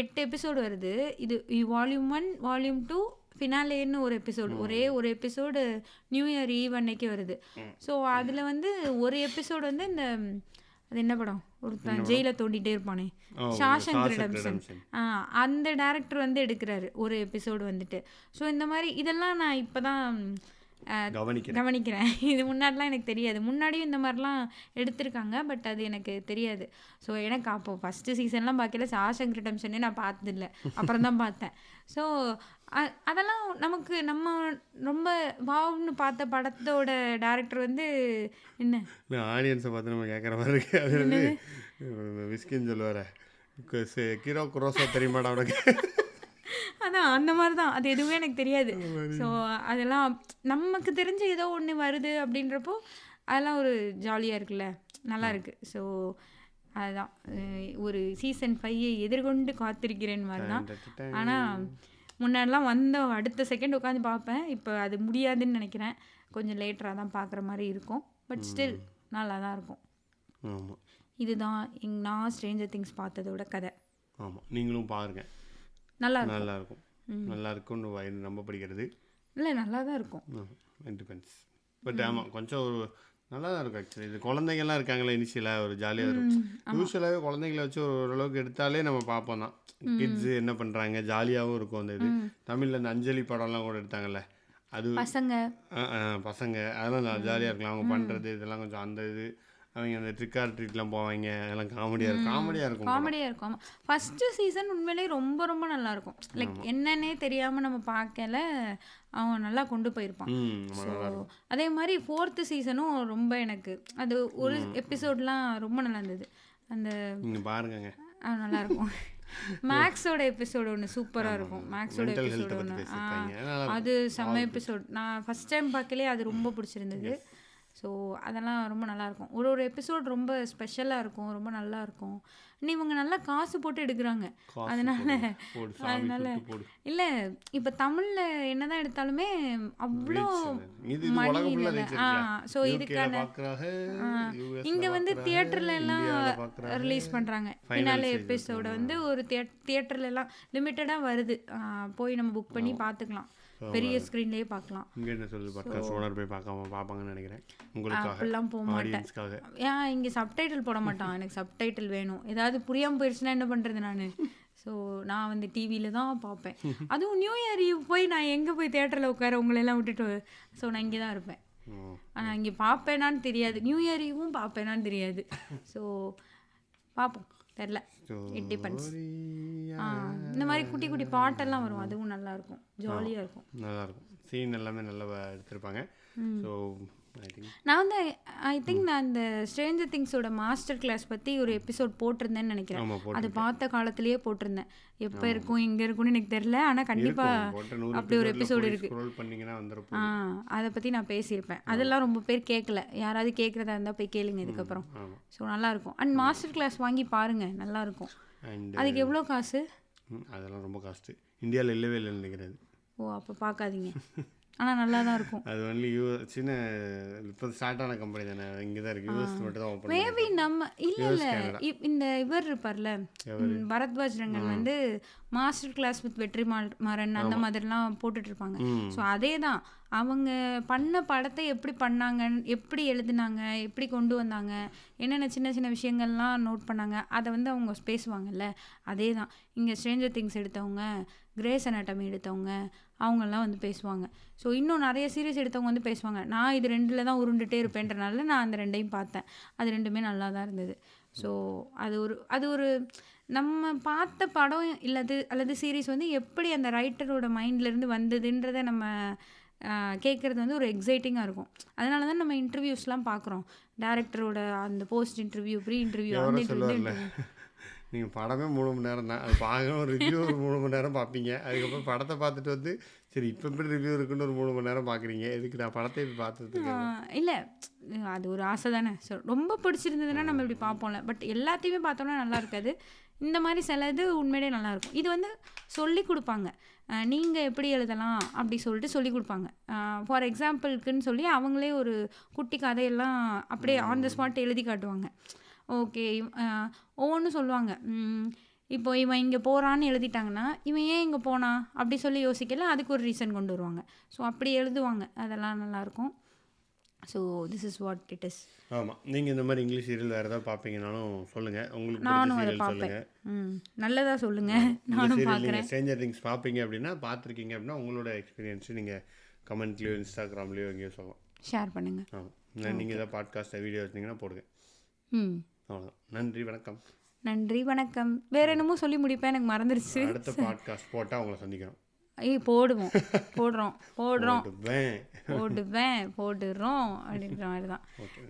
8 எபிசோடு வருது. இது வால்யூம் 1, வால்யூம் 2, ஃபினாலேன்னு ஒரு எபிசோடு, ஒரே ஒரு எபிசோடு நியூ இயர் ஈவ் அன்னைக்கு வருது. ஸோ அதில் வந்து ஒரு எபிசோடு வந்து இந்த அது என்ன படம், ஒருத்தன் ஜெயிலை தோண்டிகிட்டே இருப்பானே, ஷாஷங்க் ரிடெம்ப்ஷன், அந்த டேரக்டர் வந்து எடுக்கிறாரு ஒரு எபிசோடு வந்துட்டு. ஸோ இந்த மாதிரி இதெல்லாம் நான் இப்போ தான் கவனிக்கிறேன். இது முன்னாடிலாம் எனக்கு தெரியாது. முன்னாடியும் இந்த மாதிரிலாம் எடுத்திருக்காங்க. பட் அது எனக்கு தெரியாது. ஸோ எனக்கு அப்போ ஃபஸ்ட்டு சீசன்லாம் பார்க்கல ஷாஷாங்க் ரிடெம்ப்ஷனே நான் பார்த்ததில்ல. அப்புறம் தான் பார்த்தேன். ஸோ அதெல்லாம் நமக்கு நம்ம ரொம்ப வாவ்னு பார்த்த படத்தோட டைரக்டர் வந்து என்ன
ஆடியன்ஸை பார்த்து நம்ம கேட்குற மாதிரி இருக்கு. அது வந்து விஸ்கின்னு சொல்லுவார கிரோ குரோசா தெரியுமாடா உனக்கு?
அதான் அந்த மாதிரி தான். அது எதுவுமே எனக்கு தெரியாது. ஸோ அதெல்லாம் நமக்கு தெரிஞ்ச ஏதோ ஒன்று வருது அப்படின்றப்போ அதெல்லாம் ஒரு ஜாலியாக இருக்குல்ல, நல்லா இருக்கு. ஸோ அதுதான் ஒரு சீசன் 5 எதிர்கொண்டு காத்திருக்கிறேன் மாதிரி தான். ஆனால் முன்னாடிலாம் வந்த அடுத்த செகண்ட் உட்காந்து பார்ப்பேன். இப்போ அது முடியாதுன்னு நினைக்கிறேன். கொஞ்சம் லேட்டராக தான் பார்க்குற மாதிரி இருக்கும். பட் ஸ்டில் நல்லா தான் இருக்கும்.
ஆமாம்,
இதுதான் நான் ஸ்ட்ரேஞ்சர் திங்ஸ் பார்த்ததோட கதை.
ஆமாம், நீங்களும் பாருங்கள்.
நல்லா
இருக்கும், நல்லா இருக்கும்னு நம்ப படிக்கிறது
இல்லை, நல்லா தான் இருக்கும்.
டிபெண்ட்ஸ். பட் ஆமாம், கொஞ்சம் ஒரு நல்லா தான் இருக்கும் ஆக்சுவலி. இது குழந்தைங்கள்லாம் இருக்காங்களே இனிஷியலாக ஒரு ஜாலியாக இருக்கும். யூஸ்வலாகவே குழந்தைங்கள வச்சு ஓரளவுக்கு எடுத்தாலே நம்ம பார்ப்போம் தான். கிட்ஸு என்ன பண்ணுறாங்க, ஜாலியாகவும் இருக்கும். அந்த இது தமிழில் இந்த அஞ்சலி படம்லாம் கூட எடுத்தாங்கல்ல, அது பசங்க அதெல்லாம் ஜாலியாக இருக்கலாம். அவங்க பண்ணுறது இதெல்லாம் கொஞ்சம் அந்த இது அவங்க அந்த ட்ரிக் ஆர் ட்ரீட்லாம் போவாங்க, அதெல்லாம் காமெடியாக இருக்கும்.
ஃபஸ்ட்டு சீசன் உண்மையிலே ரொம்ப ரொம்ப நல்லாயிருக்கும். லைக் என்னன்னே தெரியாமல் நம்ம பார்க்கல, அவன் நல்லா கொண்டு போயிருப்பான். ஸோ அதே மாதிரி 4th சீசனும் ரொம்ப எனக்கு அது ஒரு எபிசோட்லாம் ரொம்ப நல்லா இருந்தது. அந்த
பாருங்க
நல்லாயிருக்கும். மேக்ஸோட எபிசோடு ஒன்று சூப்பராக இருக்கும். மேக்ஸோட எபிசோடு ஒன்று அது செம்ம எபிசோட். நான் ஃபஸ்ட் டைம் பார்க்கலே அது ரொம்ப பிடிச்சிருந்தது. ஸோ அதெல்லாம் ரொம்ப நல்லாயிருக்கும். ஒரு எபிசோட் ரொம்ப ஸ்பெஷலாக இருக்கும், ரொம்ப நல்லாயிருக்கும். இன்னும் இவங்க நல்லா காசு போட்டு எடுக்கிறாங்க. அதனால இல்லை, இப்போ தமிழில் என்ன தான் எடுத்தாலுமே அவ்வளோ மணி இல்லை. ஸோ இதுக்கான இங்கே வந்து தியேட்டர்ல எல்லாம் ரிலீஸ் பண்ணுறாங்க. பின்னால எபிசோட வந்து ஒரு தியேட்டர்ல எல்லாம் லிமிட்டடாக வருது. போய் நம்ம புக் பண்ணி பார்த்துக்கலாம், பெரிய ஸ்க்ரீன்லேயே பார்க்கலாம்.
இங்கே என்ன சொல்லுது, பாட்காஸ்ட் ஓனர் போய் பார்ப்பாங்கன்னு நினைக்கிறேன்.
அப்படிலாம் போக மாட்டேன். ஏன் இங்கே சப்டைட்டில் போட மாட்டான். எனக்கு சப்டைட்டில் வேணும். ஏதாவது புரியாமல் போயிடுச்சுன்னா என்ன பண்ணுறது நான்? ஸோ நான் வந்து டிவியில் தான் பார்ப்பேன். அதுவும் நியூ இயர் ஈவ் போய் நான் எங்கே போய் தேட்டரில் உட்கார உங்களெல்லாம் விட்டுட்டு, ஸோ நான் இங்கே தான் இருப்பேன். ஆனால் இங்கே பார்ப்பேனான்னு தெரியாது, நியூ இயர் ஈவும் பார்ப்பேனான்னு தெரியாது. ஸோ பார்ப்போம், தெரில, இட் டிபெண்ட்ஸ். இந்த மாதிரி குட்டி குட்டி பாட்டெல்லாம் வரும், அதுவும் நல்லாயிருக்கும், ஜாலியாக இருக்கும்.
நல்லாயிருக்கும், சீன் எல்லாமே நல்லா எடுத்திருப்பாங்க. ஸோ
நான் வந்து ஐ திங்க் நான் இந்த ஸ்ட்ரேஞ்சர் திங்ஸோட மாஸ்டர் கிளாஸ் பற்றி ஒரு எபிசோட் போட்டிருந்தேன்னு நினைக்கிறேன். அது பார்த்த காலத்திலேயே போட்டிருந்தேன். எப்போ இருக்கும் எங்கே இருக்கும்னு எனக்கு தெரில, ஆனால் கண்டிப்பாக அப்படி ஒரு எபிசோடு இருக்குது. அதை பற்றி நான் பேசியிருப்பேன். அதெல்லாம் ரொம்ப பேர் கேட்கல. யாராவது கேட்குறதா இருந்தால் போய் கேளுங்க இதுக்கப்புறம். ஸோ நல்லாயிருக்கும். அண்ட் மாஸ்டர் கிளாஸ் வாங்கி பாருங்கள், நல்லாயிருக்கும். அதுக்கு எவ்வளோ காசு?
அதெல்லாம் ரொம்ப காஸ்ட்டு, இந்தியாவில் இல்லவே இல்லைன்னு நினைக்கிறது.
ஓ, அப்போ பார்க்காதீங்க. ஆனால் நல்லா தான் இருக்கும்.
அது ஒன்லி சின்ன இப்போ ஸ்டார்ட் ஆன கம்பெனி தானே, இங்கே தான் இருக்குது. யூஎஸ் மட்டும் தான் ஓப்பன்.
மேபி நம்ம இல்லை இந்த இவர் இருப்பார்ல பரத்வாஜ் ரங்கன் வந்து மாஸ்டர் கிளாஸ் வித் வெற்றிமாறன் அந்த மாதிரிலாம் போட்டுட்ருப்பாங்க. ஸோ அதே தான் அவங்க பண்ண படத்தை எப்படி பண்ணாங்க, எப்படி எழுதுனாங்க, எப்படி கொண்டு வந்தாங்க, என்னென்ன சின்ன சின்ன விஷயங்கள்லாம் நோட் பண்ணாங்க, அதை வந்து அவங்க பேசுவாங்கல்ல. அதே தான் இங்கே ஸ்ட்ரேஞ்சர் திங்ஸ் எடுத்தவங்க, கிரேஸ் அனாட்டமி எடுத்தவங்க, அவங்கெல்லாம் வந்து பேசுவாங்க. ஸோ இன்னும் நிறைய சீரியஸ் எடுத்தவங்க வந்து பேசுவாங்க. நான் இது 2ல் தான் உருண்டுகிட்டே இருப்பேன்றனால நான் அந்த 2ஐயும் பார்த்தேன். அது 2மே நல்லா தான் இருந்தது. ஸோ அது ஒரு நம்ம பார்த்த படம் அல்லது சீரீஸ் வந்து எப்படி அந்த ரைட்டரோட மைண்ட்லேருந்து வந்ததுன்றதை நம்ம கேட்குறது வந்து ஒரு எக்ஸைட்டிங்காக இருக்கும். அதனால தான் நம்ம இன்டர்வியூஸ்லாம் பார்க்குறோம். டேரக்டரோட அந்த போஸ்ட் இன்டர்வியூ, ப்ரீ இன்டர்வியூ, அந்த இன்டர்வியூ.
நீங்கள் படமே 3 மணி நேரம் தான், அது பார்க்கணும். ஒரு ரிவ்யூ ஒரு 3 மணி நேரம் பார்ப்பீங்க. அதுக்கப்புறம் படத்தை பார்த்துட்டு வந்து சரி இப்போ எப்படி ரிவ்யூ இருக்குன்னு ஒரு 3 மணி நேரம் பார்க்குறீங்க. எதுக்கு நான் படத்தை இப்போ பார்த்துட்டு
இல்லை, அது ஒரு ஆசை தானே. ஸோ ரொம்ப பிடிச்சிருந்ததுன்னா நம்ம இப்படி பார்ப்போம்ல. பட் எல்லாத்தையுமே பார்த்தோம்னா நல்லா இருக்காது. இந்த மாதிரி சில இது உண்மையிலே நல்லாயிருக்கும். இது வந்து சொல்லி கொடுப்பாங்க, நீங்கள் எப்படி எழுதலாம் அப்படி சொல்லிட்டு சொல்லி கொடுப்பாங்க. ஃபார் எக்ஸாம்பிளுக்குன்னு சொல்லி அவங்களே ஒரு குட்டி கதையெல்லாம் அப்படியே ஆன் த ஸ்பாட் எழுதி காட்டுவாங்க. ஓகே, ஒவ்வொன்றும் சொல்லுவாங்க. இப்போ இவன் இங்கே போகிறான்னு எழுதிட்டாங்கன்னா இவன் ஏன் இங்கே போனா அப்படி சொல்லி யோசிக்கல, அதுக்கு ஒரு ரீசன் கொண்டு வருவாங்க. ஸோ அப்படி எழுதுவாங்க, அதெல்லாம் நல்லாயிருக்கும். So this is what it is.
ஆமாம், நீங்கள் இந்த மாதிரி இங்கிலீஷ் சீரியல் வேறு ஏதாவது பார்ப்பீங்கனாலும் சொல்லுங்கள். உங்களுக்கு
நானும் அதை பார்ப்பேன். நல்லதாக சொல்லுங்கள், நானும் பார்க்குறேன்.
ஸ்ட்ரேஞ்சர் திங்ஸ் பார்ப்பீங்க அப்படின்னா, பார்த்துருக்கீங்க அப்படின்னா உங்களோட எக்ஸ்பீரியன்ஸு நீங்கள் கமெண்ட்லேயோ இன்ஸ்டாகிராம்லேயோ எங்கேயோ சொல்லலாம்.
ஷேர் பண்ணுங்கள்.
ஆமாம், நீங்கள் ஏதாவது பாட்காஸ்ட்டை வீடியோ வச்சிங்கன்னா போடுங்க. அவ்வளோதான். நன்றி, வணக்கம்.
நன்றி, வணக்கம். வேறு என்னமோ சொல்லி முடிப்பேன், எனக்கு மறந்துருச்சு.
அடுத்த பாட்காஸ்ட் போட்டால் உங்களை சந்திக்கிறோம்.
போடுவோம், போடுறோம்
போடுவேன்
போடுறோம் அப்படின்ற மாதிரி தான்.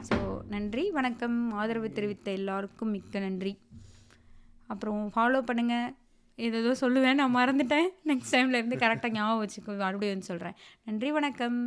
ஸோ நன்றி, வணக்கம். ஆதரவு தெரிவித்த எல்லாருக்கும் மிக்க நன்றி. அப்புறம் ஃபாலோ பண்ணுங்கள். ஏதோ சொல்லுவேன், நான் மறந்துட்டேன். நெக்ஸ்ட் டைம்லேருந்து கரெக்டாக ஞாபகம் வச்சுக்கோ, மறுபடியும் வந்து சொல்கிறேன். நன்றி, வணக்கம்.